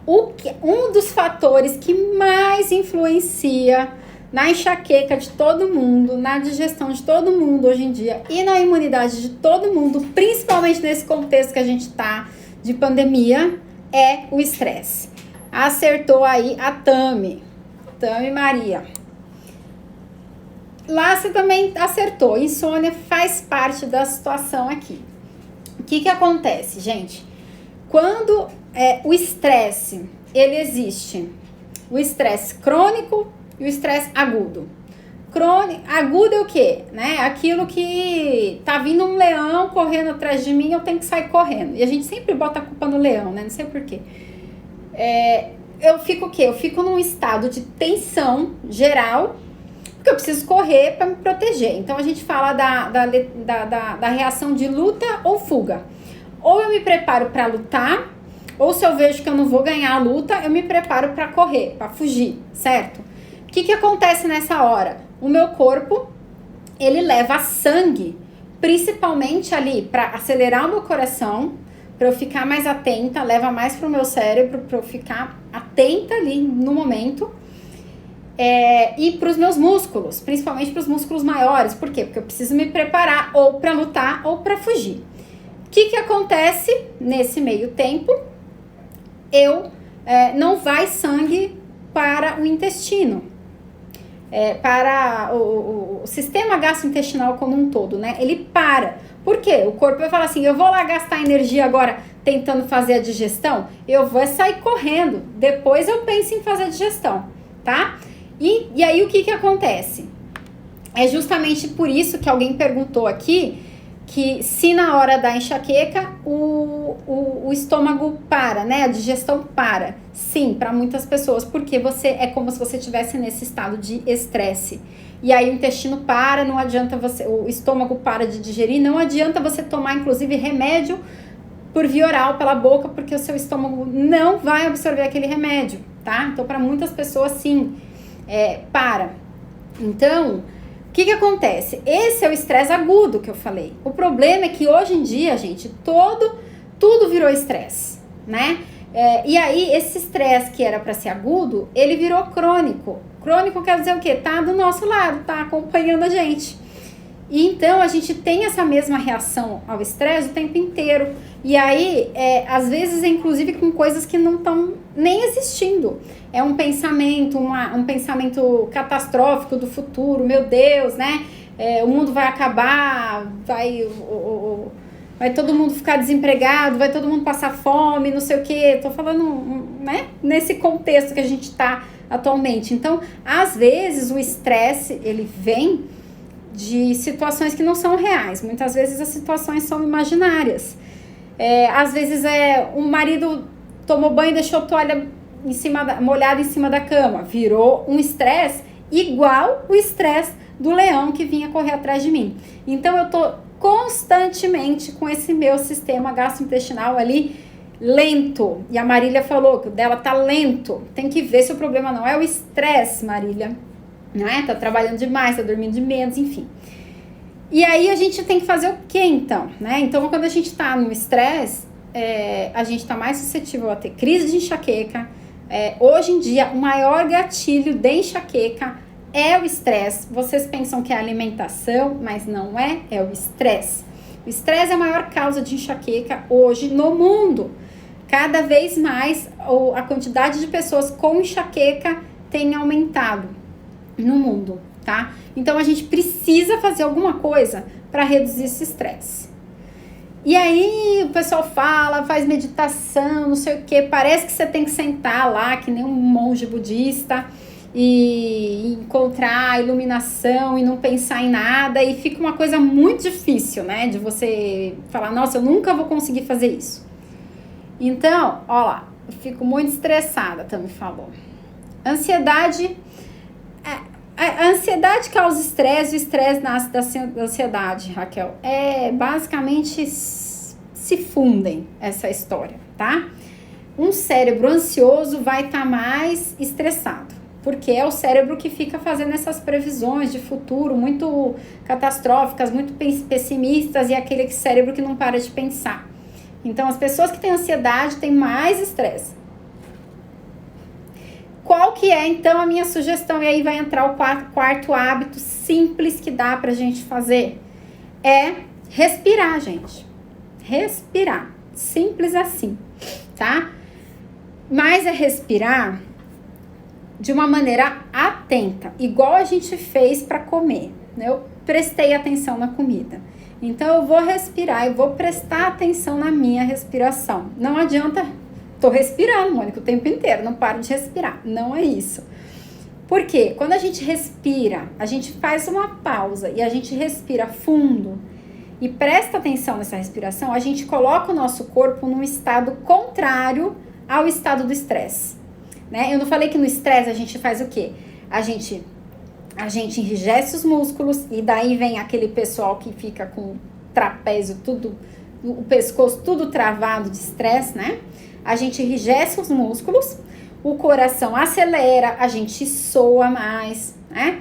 um dos fatores que mais influencia na enxaqueca de todo mundo, na digestão de todo mundo hoje em dia e na imunidade de todo mundo, principalmente nesse contexto que a gente tá de pandemia, é o estresse. Acertou aí a Tami Maria. Lá você também acertou, insônia faz parte da situação aqui. O que acontece, gente? Quando o estresse, ele existe, o estresse crônico e o estresse agudo. Agudo é o quê? Né? Aquilo que tá vindo um leão correndo atrás de mim, eu tenho que sair correndo. E a gente sempre bota a culpa no leão, né? Não sei por quê. Eu fico o quê? Eu fico num estado de tensão geral, porque eu preciso correr para me proteger. Então, a gente fala da reação de luta ou fuga. Ou eu me preparo para lutar, ou se eu vejo que eu não vou ganhar a luta, eu me preparo para correr, para fugir, certo? O que acontece nessa hora? O meu corpo, ele leva sangue, principalmente ali para acelerar o meu coração, para eu ficar mais atenta, leva mais para o meu cérebro, para eu ficar atenta ali no momento. E para os meus músculos, principalmente para os músculos maiores. Por quê? Porque eu preciso me preparar ou para lutar ou para fugir. O que acontece nesse meio tempo? Não vai sangue para o intestino, para o sistema gastrointestinal como um todo, né? Ele para. Por quê? O corpo vai falar assim, eu vou lá gastar energia agora tentando fazer a digestão, eu vou sair correndo, depois eu penso em fazer a digestão, tá? E aí o que acontece? É justamente por isso que alguém perguntou aqui que se na hora da enxaqueca o estômago para, né? A digestão para. Sim, para muitas pessoas, porque é como se você estivesse nesse estado de estresse. E aí o intestino para, não adianta o estômago para de digerir, não adianta você tomar inclusive remédio por via oral pela boca, porque o seu estômago não vai absorver aquele remédio, tá? Então para muitas pessoas sim, para. Então, o que acontece? Esse é o estresse agudo que eu falei. O problema é que hoje em dia, gente, tudo virou estresse, né? E aí, esse estresse que era para ser agudo, ele virou crônico. Crônico quer dizer o quê? Tá do nosso lado, tá acompanhando a gente. E então, a gente tem essa mesma reação ao estresse o tempo inteiro. E aí, às vezes, inclusive com coisas que não estão nem existindo. É um pensamento, um pensamento catastrófico do futuro, meu Deus, né? O mundo vai acabar, vai todo mundo ficar desempregado, vai todo mundo passar fome, não sei o quê. Tô falando, né? Nesse contexto que a gente tá atualmente. Então, às vezes, o estresse, ele vem de situações que não são reais. Muitas vezes as situações são imaginárias. Às vezes o marido tomou banho e deixou a toalha molhada em cima da cama. Virou um estresse igual o estresse do leão que vinha correr atrás de mim. Então eu tô constantemente com esse meu sistema gastrointestinal ali lento. E a Marília falou que o dela tá lento. Tem que ver se o problema não é o estresse, Marília. Né? Tá trabalhando demais, tá dormindo de menos, enfim. E aí a gente tem que fazer o que então? Né? Então, quando a gente tá no estresse, a gente tá mais suscetível a ter crise de enxaqueca. Hoje em dia, o maior gatilho de enxaqueca é o estresse. Vocês pensam que é a alimentação, mas não é o estresse. O estresse é a maior causa de enxaqueca hoje no mundo. Cada vez mais a quantidade de pessoas com enxaqueca tem aumentado no mundo, tá? Então a gente precisa fazer alguma coisa para reduzir esse estresse. E aí o pessoal faz meditação, não sei o que, parece que você tem que sentar lá que nem um monge budista e encontrar a iluminação e não pensar em nada, e fica uma coisa muito difícil, né? De você falar, nossa, eu nunca vou conseguir fazer isso. Então, ó lá, eu fico muito estressada, Tami falou. Ansiedade. A ansiedade causa estresse, o estresse nasce da ansiedade, Raquel. Basicamente se fundem essa história, tá? Um cérebro ansioso vai estar mais estressado, porque é o cérebro que fica fazendo essas previsões de futuro muito catastróficas, muito pessimistas, e aquele cérebro que não para de pensar. Então, as pessoas que têm ansiedade têm mais estresse. Qual que é, então, a minha sugestão? E aí vai entrar o quarto hábito simples que dá pra gente fazer. É respirar, gente. Respirar. Simples assim, tá? Mas é respirar de uma maneira atenta, igual a gente fez para comer. Eu prestei atenção na comida. Então, eu vou respirar, eu vou prestar atenção na minha respiração. Não adianta... Tô respirando, Mônica, o tempo inteiro, não paro de respirar. Não é isso. Por quê? Quando a gente respira, a gente faz uma pausa e a gente respira fundo e presta atenção nessa respiração, a gente coloca o nosso corpo num estado contrário ao estado do estresse. Né? Eu não falei que no estresse a gente faz o quê? A gente enrijece os músculos e daí vem aquele pessoal que fica com o trapézio tudo, o pescoço tudo travado de estresse, né? A gente enrijece os músculos, o coração acelera, a gente soa mais, né?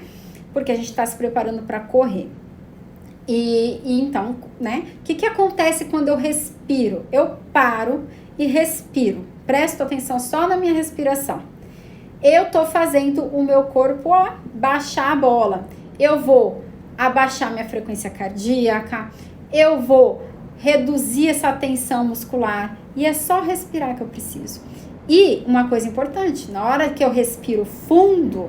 Porque a gente está se preparando para correr. E então, né? O que acontece quando eu respiro? Eu paro e respiro. Presto atenção só na minha respiração. Eu tô fazendo o meu corpo, baixar a bola. Eu vou abaixar minha frequência cardíaca, eu vou reduzir essa tensão muscular, e é só respirar que eu preciso. E uma coisa importante, na hora que eu respiro fundo,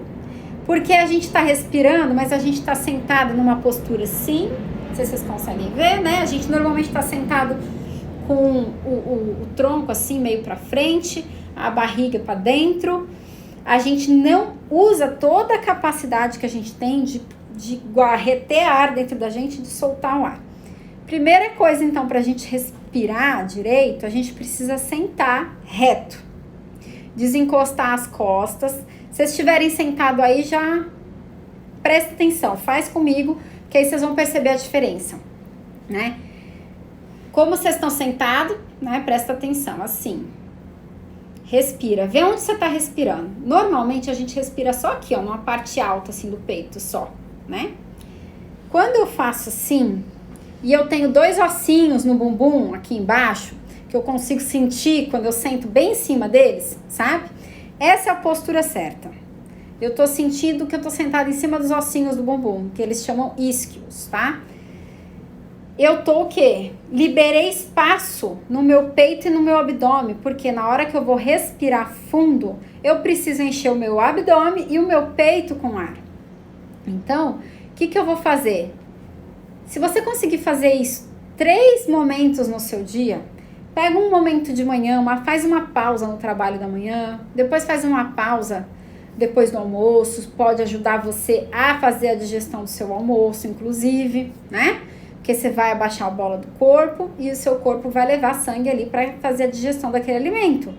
porque a gente tá respirando, mas a gente tá sentado numa postura assim, não sei se vocês conseguem ver, né? A gente normalmente tá sentado com o tronco assim, meio pra frente, a barriga pra dentro, a gente não usa toda a capacidade que a gente tem de reter ar dentro da gente e de soltar o ar. Primeira coisa, então, para a gente respirar direito, a gente precisa sentar reto. Desencostar as costas. Se vocês estiverem sentado aí, já presta atenção, faz comigo, que aí vocês vão perceber a diferença, né? Como vocês estão sentados, né? Presta atenção, assim. Respira, vê onde você tá respirando. Normalmente a gente respira só aqui, ó, numa parte alta, assim, do peito, só, né? Quando eu faço assim, e eu tenho 2 ossinhos no bumbum, aqui embaixo, que eu consigo sentir quando eu sento bem em cima deles, sabe? Essa é a postura certa. Eu tô sentindo que eu tô sentada em cima dos ossinhos do bumbum, que eles chamam isquios, tá? Eu tô o quê? Liberei espaço no meu peito e no meu abdômen, porque na hora que eu vou respirar fundo, eu preciso encher o meu abdômen e o meu peito com ar. Então, o que eu vou fazer? Se você conseguir fazer isso 3 momentos no seu dia, pega um momento de manhã, faz uma pausa no trabalho da manhã, depois faz uma pausa depois do almoço, pode ajudar você a fazer a digestão do seu almoço, inclusive, né? Porque você vai abaixar a bola do corpo e o seu corpo vai levar sangue ali para fazer a digestão daquele alimento.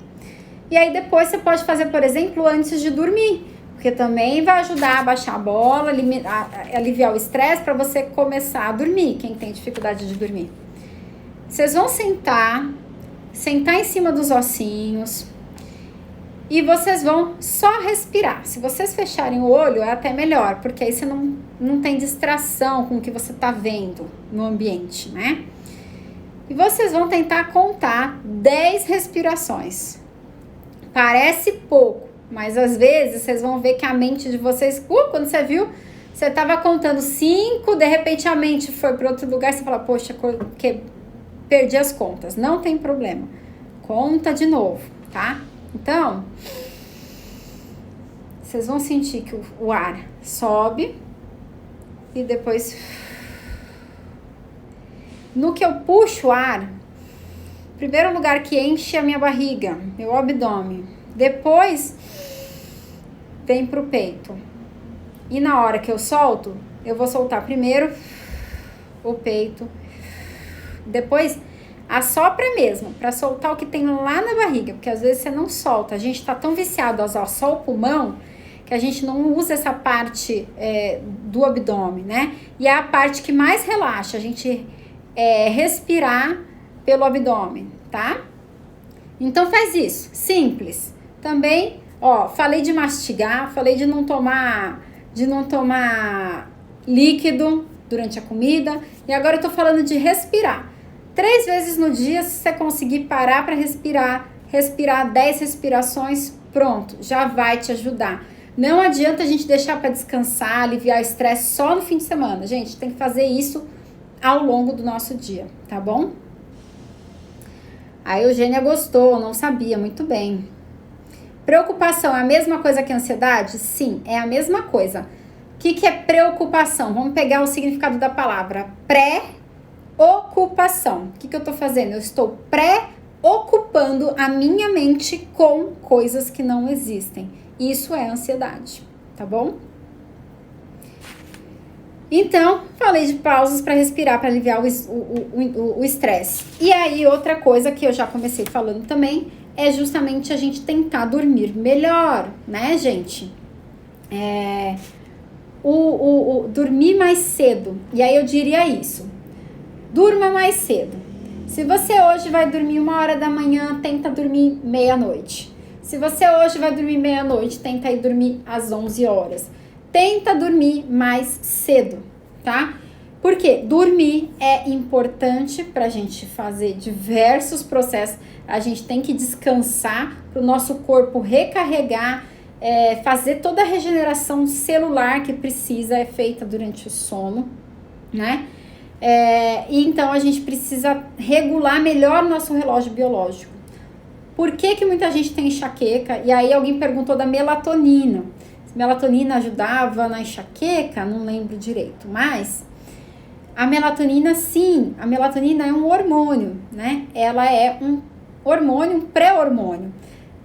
E aí depois você pode fazer, por exemplo, antes de dormir, porque também vai ajudar a baixar a bola, aliviar o estresse para você começar a dormir, quem tem dificuldade de dormir. Vocês vão sentar em cima dos ossinhos e vocês vão só respirar. Se vocês fecharem o olho é até melhor, porque aí você não tem distração com o que você tá vendo no ambiente, né? E vocês vão tentar contar 10 respirações. Parece pouco, mas às vezes vocês vão ver que a mente de vocês, quando você viu, você tava contando 5, de repente a mente foi para outro lugar, você fala, poxa, que perdi as contas. Não tem problema. Conta de novo, tá? Então, vocês vão sentir que o ar sobe e depois, no que eu puxo o ar, primeiro lugar que enche a minha barriga, meu abdômen, depois vem pro peito. E na hora que eu solto, eu vou soltar primeiro o peito, depois assopra mesmo, para soltar o que tem lá na barriga, porque às vezes você não solta. A gente tá tão viciado a usar só o pulmão, que a gente não usa essa parte do abdômen, né? E é a parte que mais relaxa, a gente respirar pelo abdômen, tá? Então faz isso, simples. Também, ó, falei de mastigar, falei de não tomar líquido durante a comida, e agora eu tô falando de respirar. 3 vezes no dia, se você conseguir parar para respirar 10 respirações, pronto, já vai te ajudar. Não adianta a gente deixar para descansar, aliviar o estresse só no fim de semana. Gente, tem que fazer isso ao longo do nosso dia, tá bom? A Eugênia gostou, não sabia, muito bem. Preocupação é a mesma coisa que ansiedade? Sim, é a mesma coisa. O que é preocupação? Vamos pegar o significado da palavra. Preocupação. O que eu tô fazendo? Eu estou preocupando a minha mente com coisas que não existem. Isso é ansiedade, tá bom? Então, falei de pausas para respirar, para aliviar o estresse. E aí, outra coisa que eu já comecei falando também é justamente a gente tentar dormir melhor, né, gente? Dormir mais cedo. E aí eu diria isso. Durma mais cedo. Se você hoje vai dormir 1h da manhã, tenta dormir meia-noite. Se você hoje vai dormir meia-noite, tenta ir dormir às 11 horas. Tenta dormir mais cedo, tá? Porque dormir é importante pra gente fazer diversos processos. A gente tem que descansar para o nosso corpo recarregar, fazer toda a regeneração celular que precisa, é feita durante o sono, né? E então a gente precisa regular melhor o nosso relógio biológico. Por que muita gente tem enxaqueca? E aí alguém perguntou da melatonina. Se melatonina ajudava na enxaqueca, não lembro direito, mas a melatonina, sim, a melatonina é um hormônio, né? Ela é um hormônio, um pré-hormônio.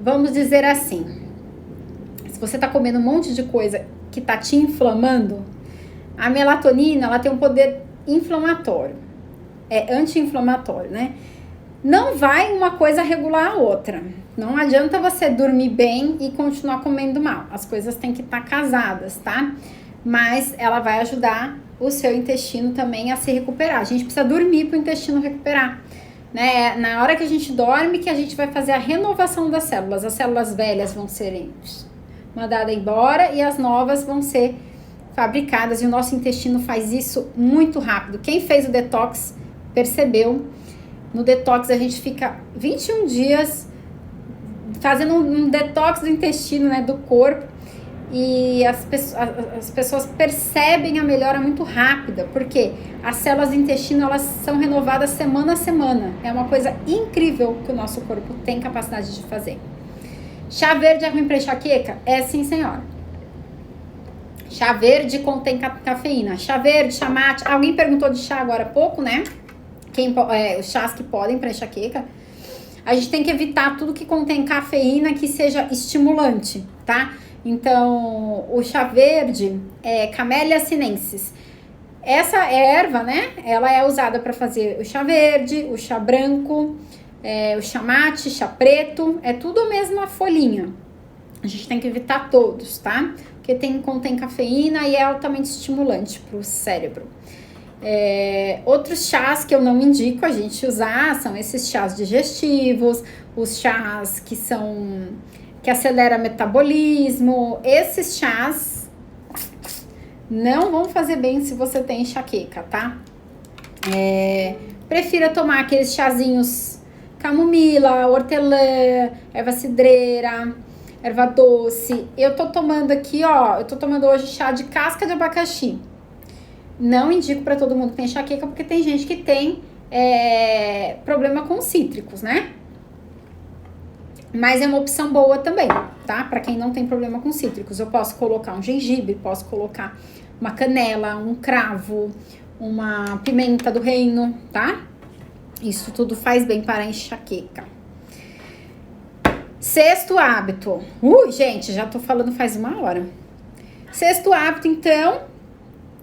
vamos dizer assim, se você tá comendo um monte de coisa que tá te inflamando, a melatonina, ela tem um poder inflamatório, anti-inflamatório, né? Não vai uma coisa regular a outra. Não adianta você dormir bem e continuar comendo mal. As coisas têm que estar casadas, tá? Mas ela vai ajudar o seu intestino também a se recuperar. A gente precisa dormir para o intestino recuperar, né? Na hora que a gente dorme que a gente vai fazer a renovação das células. As células velhas vão serem mandadas embora e as novas vão ser fabricadas. E o nosso intestino faz isso muito rápido. Quem fez o detox percebeu. No detox a gente fica 21 dias fazendo um detox do intestino, né, do corpo, e as pessoas percebem a melhora muito rápida, porque as células do intestino, elas são renovadas semana a semana. É uma coisa incrível que o nosso corpo tem capacidade de fazer. Chá verde é ruim para enxaqueca? É sim, senhora. Chá verde contém cafeína. Chá verde, chá mate. Alguém perguntou de chá agora há pouco, né? Os chás que podem para enxaqueca. A gente tem que evitar tudo que contém cafeína que seja estimulante, tá? Então, o chá verde é Camellia sinensis. Essa erva, né? Ela é usada para fazer o chá verde, o chá branco, o chá mate, chá preto. É tudo a mesma folhinha. A gente tem que evitar todos, tá? Porque contém cafeína e é altamente estimulante para o cérebro. Outros chás que eu não indico a gente usar são esses chás digestivos, os chás que acelera metabolismo. Esses chás não vão fazer bem se você tem enxaqueca, tá? Prefira tomar aqueles chazinhos camomila, hortelã, erva cidreira, erva doce. Eu tô tomando aqui, ó, eu tô tomando hoje chá de casca de abacaxi. Não indico para todo mundo que tem enxaqueca, porque tem gente que tem problema com cítricos, né? Mas é uma opção boa também, tá? Para quem não tem problema com cítricos. Eu posso colocar um gengibre, posso colocar uma canela, um cravo, uma pimenta do reino, tá? Isso tudo faz bem para a enxaqueca. Sexto hábito. Gente, já tô falando faz uma hora. Sexto hábito, então...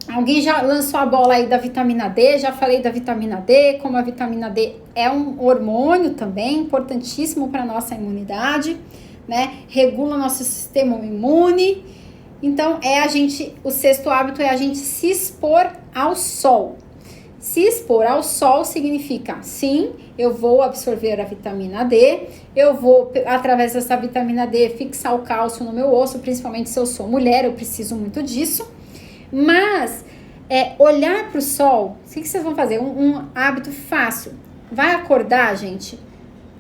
Alguém já lançou a bola aí da vitamina D? Já falei da vitamina D, como a vitamina D é um hormônio também, importantíssimo para a nossa imunidade, né? Regula o nosso sistema imune. Então, o sexto hábito é a gente se expor ao sol. Se expor ao sol significa, sim, eu vou absorver a vitamina D, eu vou, através dessa vitamina D, fixar o cálcio no meu osso, principalmente se eu sou mulher, eu preciso muito disso. Mas, olhar para o sol, o que vocês vão fazer? Um hábito fácil. Vai acordar, gente,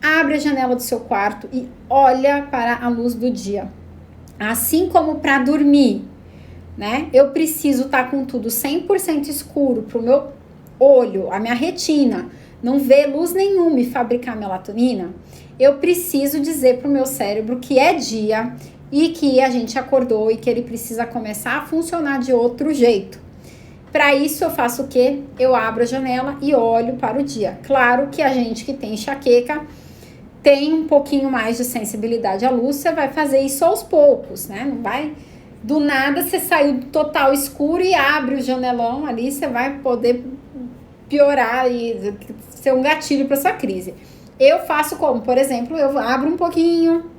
abre a janela do seu quarto e olha para a luz do dia. Assim como para dormir, né? Eu preciso estar com tudo 100% escuro para o meu olho, a minha retina, não ver luz nenhuma e fabricar melatonina. Eu preciso dizer para o meu cérebro que é dia e que a gente acordou e que ele precisa começar a funcionar de outro jeito. Para isso eu faço o quê? Eu abro a janela e olho para o dia. Claro que a gente que tem enxaqueca tem um pouquinho mais de sensibilidade à luz, você vai fazer isso aos poucos, né? Não vai do nada, você saiu do total escuro e abre o janelão ali, você vai poder piorar e ser um gatilho para sua crise. Eu faço como? Por exemplo, eu abro um pouquinho,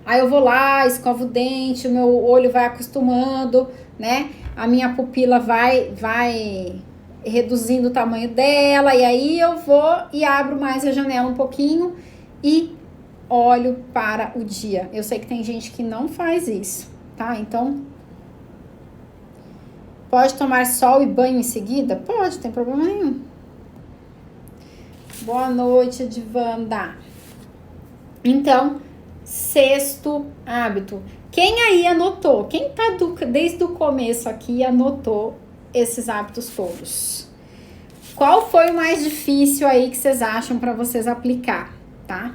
aí eu vou lá, escovo o dente, o meu olho vai acostumando, né? A minha pupila vai reduzindo o tamanho dela, e aí eu vou e abro mais a janela um pouquinho e olho para o dia. Eu sei que tem gente que não faz isso, tá? Então, pode tomar sol e banho em seguida? Pode, não tem problema nenhum. Boa noite, Edvanda. Então, sexto hábito. Quem aí anotou? Quem tá desde o começo aqui anotou esses hábitos todos? Qual foi o mais difícil aí que vocês acham para vocês aplicar, tá?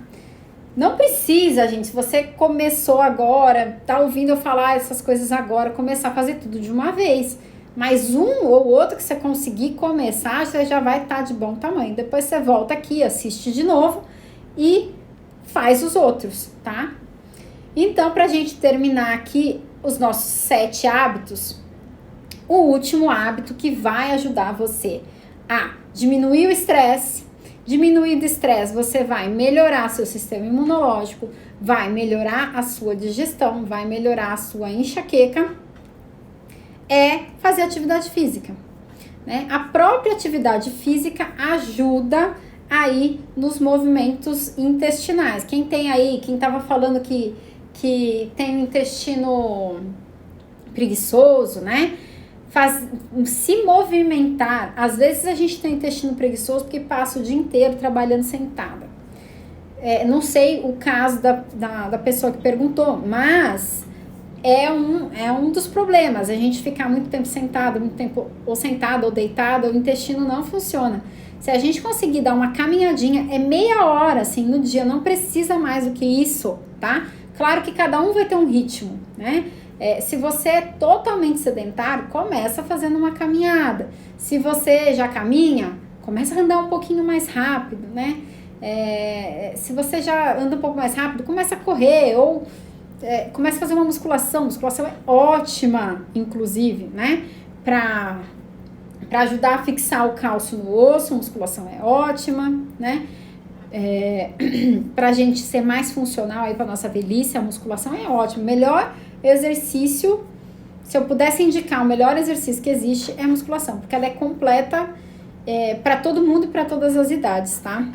Não precisa, gente, se você começou agora, tá ouvindo eu falar essas coisas agora, começar a fazer tudo de uma vez. Mas um ou outro que você conseguir começar, você já vai estar de bom tamanho. Depois você volta aqui, assiste de novo e faz os outros, tá? Então, pra gente terminar aqui os nossos 7 hábitos, o último hábito que vai ajudar você a diminuir o estresse. Diminuindo o estresse, você vai melhorar seu sistema imunológico, vai melhorar a sua digestão, vai melhorar a sua enxaqueca, é fazer atividade física, né? A própria atividade física ajuda aí nos movimentos intestinais. Quem tava falando que tem o intestino preguiçoso, né? Se movimentar. Às vezes a gente tem intestino preguiçoso porque passa o dia inteiro trabalhando sentada. Não sei o caso da pessoa que perguntou, mas é um dos problemas. A gente ficar muito tempo sentado, muito tempo ou sentado ou deitado, o intestino não funciona. Se a gente conseguir dar uma caminhadinha, é meia hora assim no dia, não precisa mais do que isso, tá? Claro que cada um vai ter um ritmo, né? Se você é totalmente sedentário, começa fazendo uma caminhada. Se você já caminha, começa a andar um pouquinho mais rápido, né? Se você já anda um pouco mais rápido, começa a correr ou começa a fazer uma musculação. Musculação é ótima, inclusive, né? Pra ajudar a fixar o cálcio no osso, musculação é ótima, né? Pra gente ser mais funcional aí pra nossa velhice, a musculação é ótima. Melhor exercício, se eu pudesse indicar o melhor exercício que existe, é a musculação, porque ela é completa para todo mundo e para todas as idades, tá?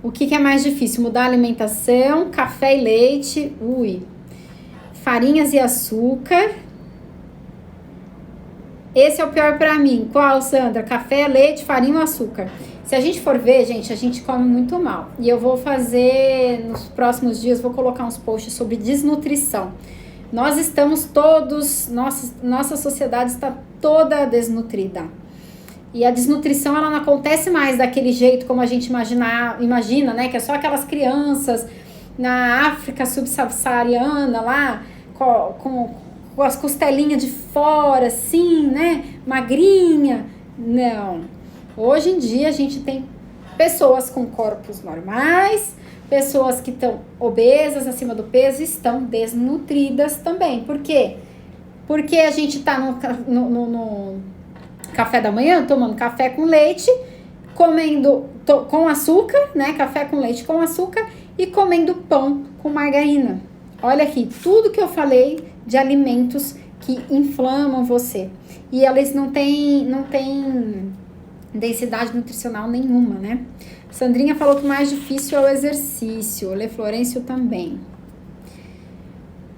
O que é mais difícil? Mudar a alimentação, café e leite, farinhas e açúcar. Esse é o pior para mim. Qual, Sandra? Café, leite, farinha ou açúcar? Se a gente for ver, gente, a gente come muito mal. E eu vou fazer, nos próximos dias, vou colocar uns posts sobre desnutrição. Nós estamos todos, nossa sociedade está toda desnutrida. E a desnutrição, ela não acontece mais daquele jeito como a gente imagina, né? Que é só aquelas crianças na África subsaariana lá, com as costelinhas de fora, assim, né? Magrinha. Não. Hoje em dia a gente tem pessoas com corpos normais, pessoas que estão obesas, acima do peso, estão desnutridas também. Por quê? Porque a gente tá no café da manhã, tomando café com leite, comendo com açúcar, né? Café com leite com açúcar e comendo pão com margarina. Olha aqui, tudo que eu falei de alimentos que inflamam você. E eles não têm densidade nutricional nenhuma, né? Sandrinha falou que o mais difícil é o exercício. Lê Florencio também.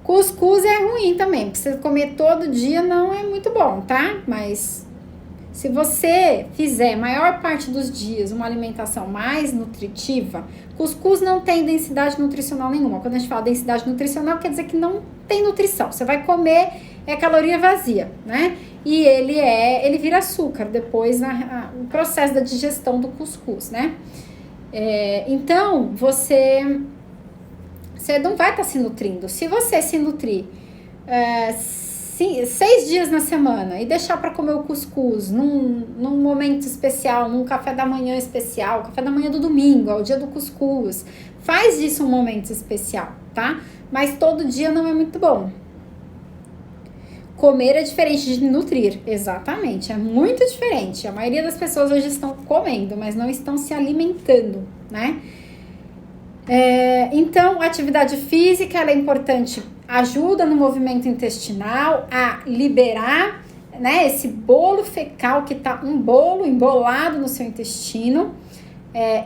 Cuscuz é ruim também, porque você comer todo dia não é muito bom, tá? Mas se você fizer maior parte dos dias uma alimentação mais nutritiva, cuscuz não tem densidade nutricional nenhuma. Quando a gente fala densidade nutricional, quer dizer que não tem nutrição. Você vai comer, caloria vazia, né? E ele vira açúcar depois no processo da digestão do cuscuz, né? Então, você não vai estar se nutrindo. Se você se nutrir 6 dias na semana e deixar para comer o cuscuz num momento especial, num café da manhã especial, café da manhã do domingo, ao dia do cuscuz, faz disso um momento especial, tá? Mas todo dia não é muito bom. Comer é diferente de nutrir, exatamente, é muito diferente. A maioria das pessoas hoje estão comendo, mas não estão se alimentando, né? Então, a atividade física, ela é importante, ajuda no movimento intestinal a liberar, né, esse bolo fecal que tá um bolo embolado no seu intestino.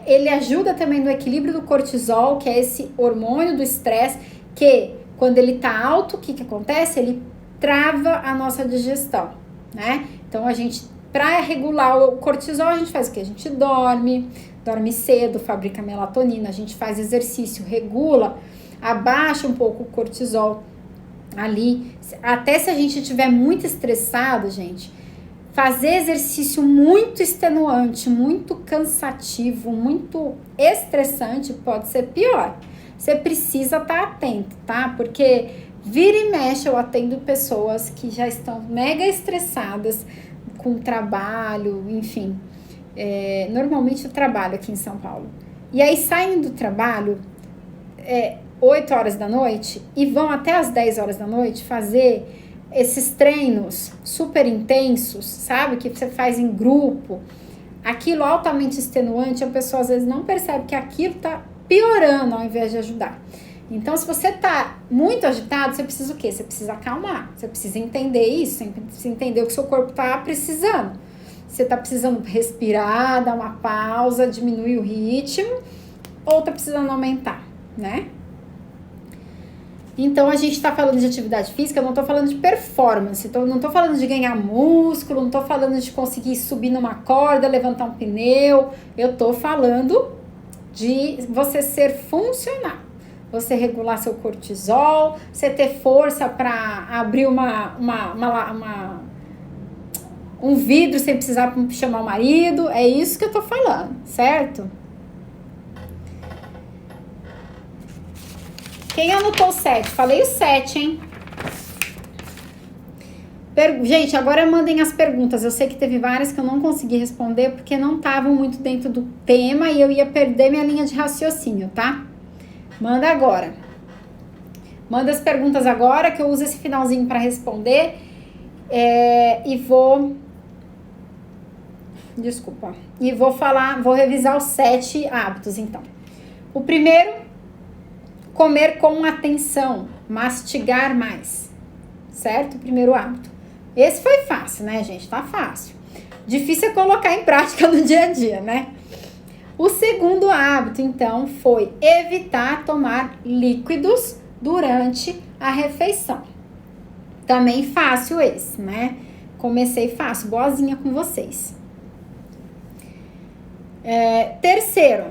Ele ajuda também no equilíbrio do cortisol, que é esse hormônio do estresse, que quando ele tá alto, o que acontece? Ele trava a nossa digestão, né? Então, para regular o cortisol, a gente faz o quê? A gente dorme cedo, fabrica melatonina, a gente faz exercício, regula, abaixa um pouco o cortisol ali. Até se a gente estiver muito estressado, gente, fazer exercício muito extenuante, muito cansativo, muito estressante pode ser pior. Você precisa estar atento, tá? Porque vira e mexe eu atendo pessoas que já estão mega estressadas com trabalho, enfim. Normalmente eu trabalho aqui em São Paulo. E aí saem do trabalho 8 horas da noite e vão até as 10 horas da noite fazer esses treinos super intensos, sabe? Que você faz em grupo. Aquilo altamente extenuante, a pessoa às vezes não percebe que aquilo tá piorando ao invés de ajudar. Então, se você tá muito agitado, você precisa o quê? Você precisa acalmar. Você precisa entender isso, você precisa entender o que seu corpo tá precisando. Você tá precisando respirar, dar uma pausa, diminuir o ritmo, ou tá precisando aumentar, né? Então, a gente tá falando de atividade física, eu não tô falando de performance, então, não tô falando de ganhar músculo, não tô falando de conseguir subir numa corda, levantar um pneu, eu tô falando de você ser funcional, você regular seu cortisol, você ter força para abrir um vidro sem precisar chamar o marido, é isso que eu tô falando, certo? Quem anotou o 7? Falei o 7, hein? Gente, agora mandem as perguntas. Eu sei que teve várias que eu não consegui responder porque não estavam muito dentro do tema e eu ia perder minha linha de raciocínio, tá? Manda agora. Manda as perguntas agora que eu uso esse finalzinho para responder. E vou... Desculpa. E vou revisar os 7 hábitos, então. O primeiro, comer com atenção, mastigar mais. Certo? O primeiro hábito. Esse foi fácil, né, gente? Tá fácil. Difícil é colocar em prática no dia a dia, né? O segundo hábito, então, foi evitar tomar líquidos durante a refeição. Também fácil esse, né? Comecei fácil, boazinha com vocês. Terceiro,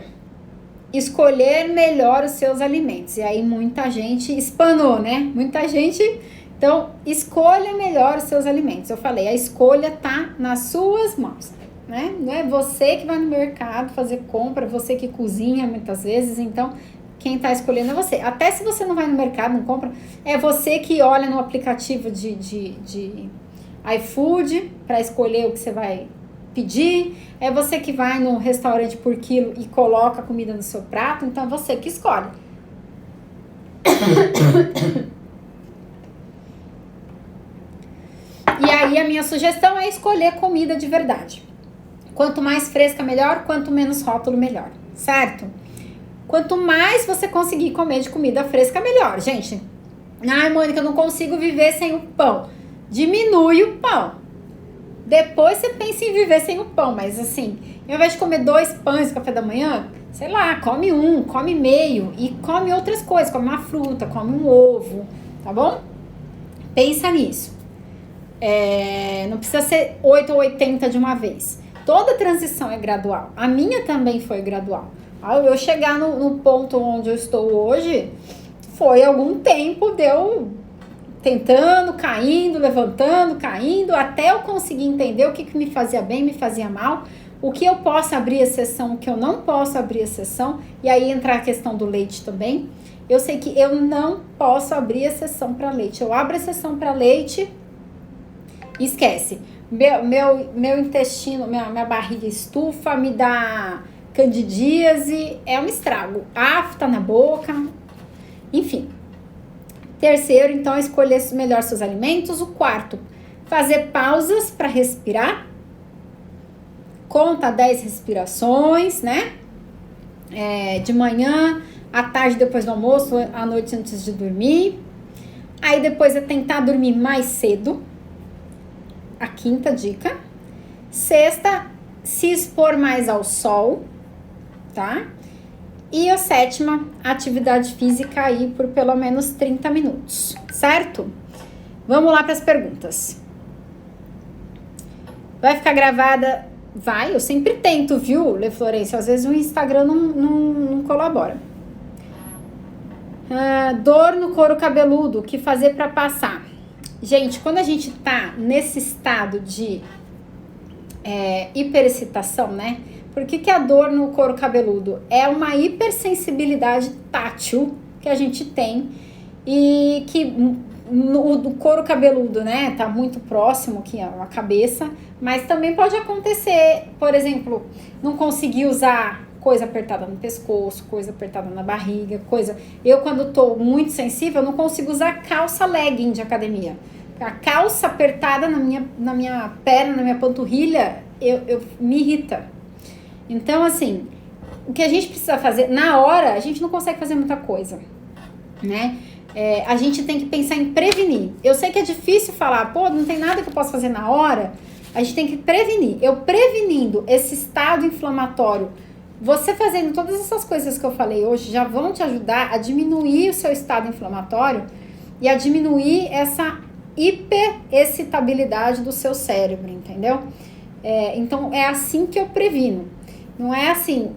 escolher melhor os seus alimentos. E aí muita gente espanou, né? Muita gente... Então, escolha melhor os seus alimentos. Eu falei, a escolha tá nas suas mãos, né? Não é você que vai no mercado fazer compra, você que cozinha muitas vezes, então quem tá escolhendo é você. Até se você não vai no mercado, não compra, é você que olha no aplicativo de iFood para escolher o que você vai pedir, é você que vai no restaurante por quilo e coloca a comida no seu prato, então é você que escolhe. E aí a minha sugestão é escolher comida de verdade. Quanto mais fresca, melhor. Quanto menos rótulo, melhor. Certo? Quanto mais você conseguir comer de comida fresca, melhor. Gente, ai, Mônica, eu não consigo viver sem o pão. Diminui o pão. Depois você pensa em viver sem o pão. Mas assim, ao invés de comer 2 pães no café da manhã, sei lá, come um, come meio. E come outras coisas. Come uma fruta, come um ovo. Tá bom? Pensa nisso. Não precisa ser 8 ou 80 de uma vez. Toda transição é gradual. A minha também foi gradual. Ao eu chegar no ponto onde eu estou hoje, foi algum tempo de eu tentando, caindo, levantando, caindo, até eu conseguir entender o que me fazia bem, me fazia mal, o que eu posso abrir exceção, o que eu não posso abrir exceção, e aí entrar a questão do leite também. Eu sei que eu não posso abrir exceção para leite. Eu abro exceção para leite, esquece. Meu intestino, minha barriga estufa, me dá candidíase, é um estrago. Afta na boca, enfim. Terceiro, então, escolher melhor seus alimentos. O quarto, fazer pausas para respirar. Conta 10 respirações, né? De manhã, à tarde depois do almoço, à noite antes de dormir. Aí depois é tentar dormir mais cedo. A quinta dica. Sexta, se expor mais ao sol, tá? E a sétima, atividade física aí por pelo menos 30 minutos, certo? Vamos lá para as perguntas. Vai ficar gravada? Vai, eu sempre tento, viu, Lê Florencio? Às vezes o Instagram não colabora. Dor no couro cabeludo, o que fazer para passar? Gente, quando a gente tá nesse estado de hiperexcitação, né? Por que a dor no couro cabeludo? É uma hipersensibilidade tátil que a gente tem e que no couro cabeludo, né? Tá muito próximo aqui a cabeça, mas também pode acontecer, por exemplo, não conseguir usar coisa apertada no pescoço, coisa apertada na barriga, coisa... Eu, quando tô muito sensível, eu não consigo usar calça legging de academia. A calça apertada na minha perna, na minha panturrilha, eu me irrita. Então, assim, o que a gente precisa fazer, na hora, a gente não consegue fazer muita coisa, né? A gente tem que pensar em prevenir. Eu sei que é difícil falar, pô, não tem nada que eu possa fazer na hora. A gente tem que prevenir. Eu prevenindo esse estado inflamatório, você fazendo todas essas coisas que eu falei hoje, já vão te ajudar a diminuir o seu estado inflamatório e a diminuir essa hiperexcitabilidade do seu cérebro, entendeu? Então, é assim que eu previno. Não é assim,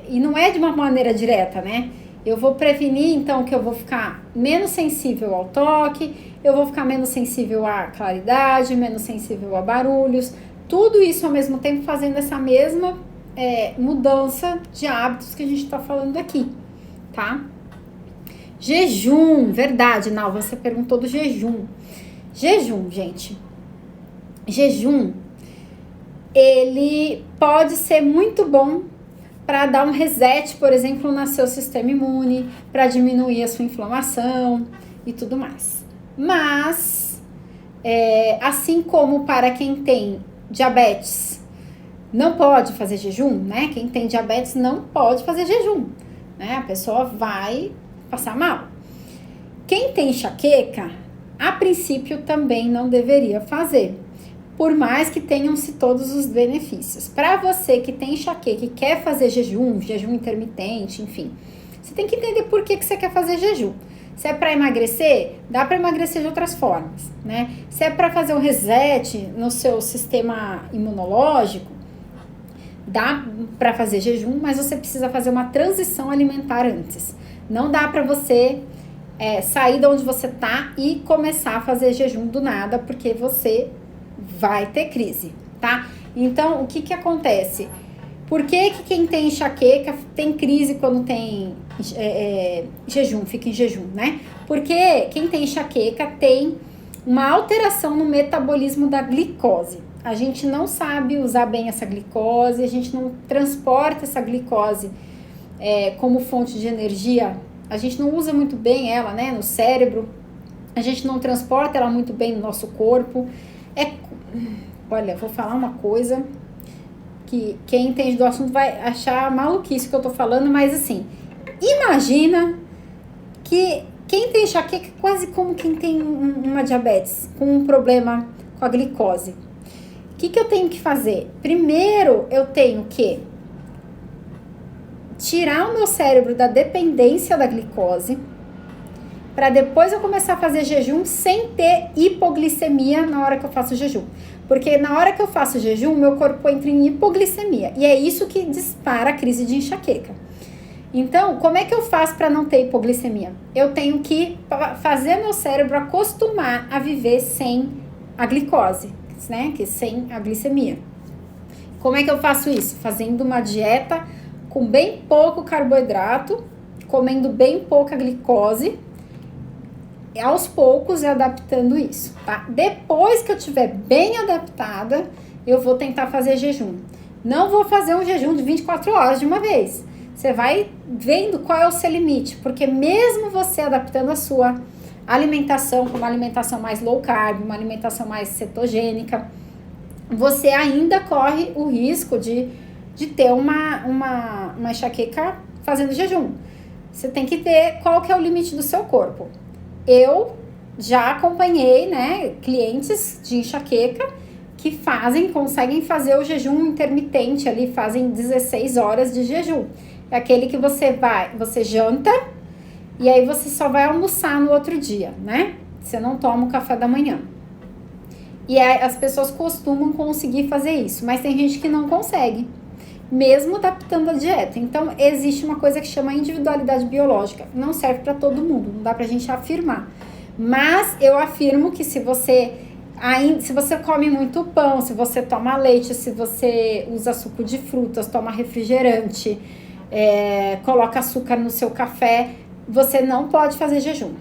e não é de uma maneira direta, né? Eu vou prevenir, então, que eu vou ficar menos sensível ao toque, eu vou ficar menos sensível à claridade, menos sensível a barulhos, tudo isso ao mesmo tempo fazendo essa mesma mudança de hábitos que a gente tá falando aqui, tá? Jejum, verdade, Nau, você perguntou do jejum. Jejum, gente. Jejum, ele pode ser muito bom para dar um reset, por exemplo, no seu sistema imune, para diminuir a sua inflamação e tudo mais. Mas, assim como para quem tem diabetes, não pode fazer jejum, né? Quem tem diabetes não pode fazer jejum, né? A pessoa vai passar mal. Quem tem enxaqueca, a princípio também não deveria fazer, por mais que tenham-se todos os benefícios. Para você que tem enxaqueca e quer fazer jejum intermitente, enfim, você tem que entender por que você quer fazer jejum. Se é para emagrecer, dá para emagrecer de outras formas, né? Se é para fazer um reset no seu sistema imunológico, dá para fazer jejum, mas você precisa fazer uma transição alimentar antes. Não dá para você sair de onde você tá e começar a fazer jejum do nada, porque você vai ter crise, tá? Então, o que acontece? Por que quem tem enxaqueca tem crise quando tem jejum, fica em jejum, né? Porque quem tem enxaqueca tem uma alteração no metabolismo da glicose. A gente não sabe usar bem essa glicose, a gente não transporta essa glicose como fonte de energia, a gente não usa muito bem ela, né, no cérebro, a gente não transporta ela muito bem no nosso corpo. Olha, vou falar uma coisa que quem entende do assunto vai achar maluquice que eu tô falando, mas assim, imagina que quem tem enxaqueca é quase como quem tem uma diabetes, com um problema com a glicose. O que eu tenho que fazer? Primeiro, eu tenho que tirar o meu cérebro da dependência da glicose, para depois eu começar a fazer jejum sem ter hipoglicemia na hora que eu faço jejum. Porque na hora que eu faço jejum, meu corpo entra em hipoglicemia. E é isso que dispara a crise de enxaqueca. Então, como é que eu faço para não ter hipoglicemia? Eu tenho que fazer meu cérebro acostumar a viver sem a glicose, né? Que sem a glicemia. Como é que eu faço isso? Fazendo uma dieta com bem pouco carboidrato, comendo bem pouca glicose, aos poucos e adaptando isso, tá? Depois que eu tiver bem adaptada, eu vou tentar fazer jejum. Não vou fazer um jejum de 24 horas de uma vez. Você vai vendo qual é o seu limite, porque mesmo você adaptando a sua alimentação, com uma alimentação mais low carb, uma alimentação mais cetogênica, você ainda corre o risco de ter uma enxaqueca fazendo jejum. Você tem que ver qual que é o limite do seu corpo. Eu já acompanhei, né, clientes de enxaqueca que conseguem fazer o jejum intermitente ali, fazem 16 horas de jejum. É aquele que você janta e aí você só vai almoçar no outro dia, né? Você não toma o café da manhã. E as pessoas costumam conseguir fazer isso, mas tem gente que não consegue, mesmo adaptando a dieta. Então, existe uma coisa que chama individualidade biológica. Não serve para todo mundo, não dá pra gente afirmar. Mas eu afirmo que se você come muito pão, se você toma leite, se você usa suco de frutas, toma refrigerante, coloca açúcar no seu café, você não pode fazer jejum.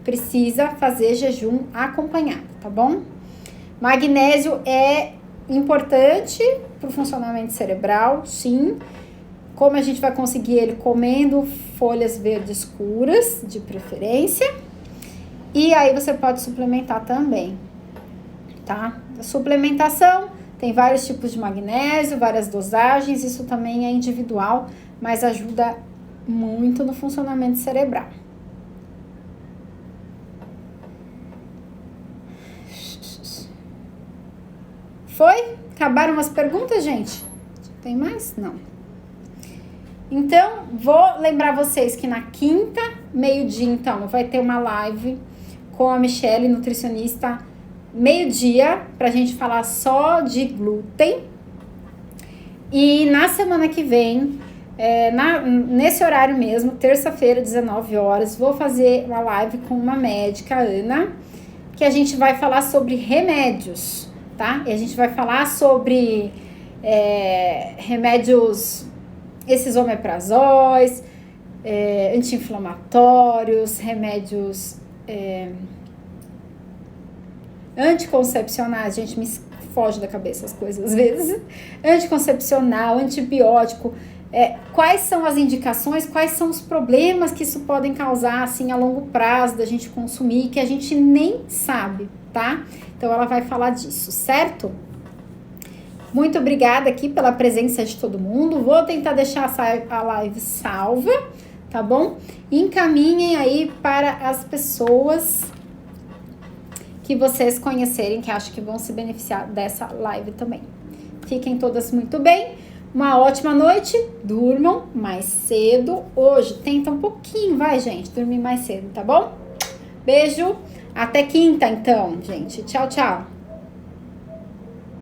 Precisa fazer jejum acompanhado, tá bom? Magnésio é importante para o funcionamento cerebral, sim. Como a gente vai conseguir ele? Comendo folhas verdes escuras, de preferência. E aí você pode suplementar também, tá? A suplementação tem vários tipos de magnésio, várias dosagens, isso também é individual, mas ajuda muito no funcionamento cerebral. Foi? Acabaram as perguntas, gente? Tem mais? Não. Então, vou lembrar vocês que na quinta, meio-dia, então, vai ter uma live com a Michele, nutricionista, meio-dia, pra gente falar só de glúten. E na semana que vem, nesse horário mesmo, terça-feira, 19 horas, vou fazer uma live com uma médica, Ana, que a gente vai falar sobre remédios, tá? E a gente vai falar sobre remédios, esses omeprazóis, anti-inflamatórios, remédios anticoncepcionais, gente, me foge da cabeça as coisas às vezes, anticoncepcional, antibiótico, quais são as indicações, quais são os problemas que isso podem causar, assim, a longo prazo da gente consumir, que a gente nem sabe, tá? Então, ela vai falar disso, certo? Muito obrigada aqui pela presença de todo mundo, vou tentar deixar a live salva, tá bom? Encaminhem aí para as pessoas que vocês conhecerem, que acham que vão se beneficiar dessa live também. Fiquem todas muito bem, uma ótima noite, durmam mais cedo hoje, tenta um pouquinho, vai gente, dormir mais cedo, tá bom? Beijo, até quinta então, gente, tchau, tchau.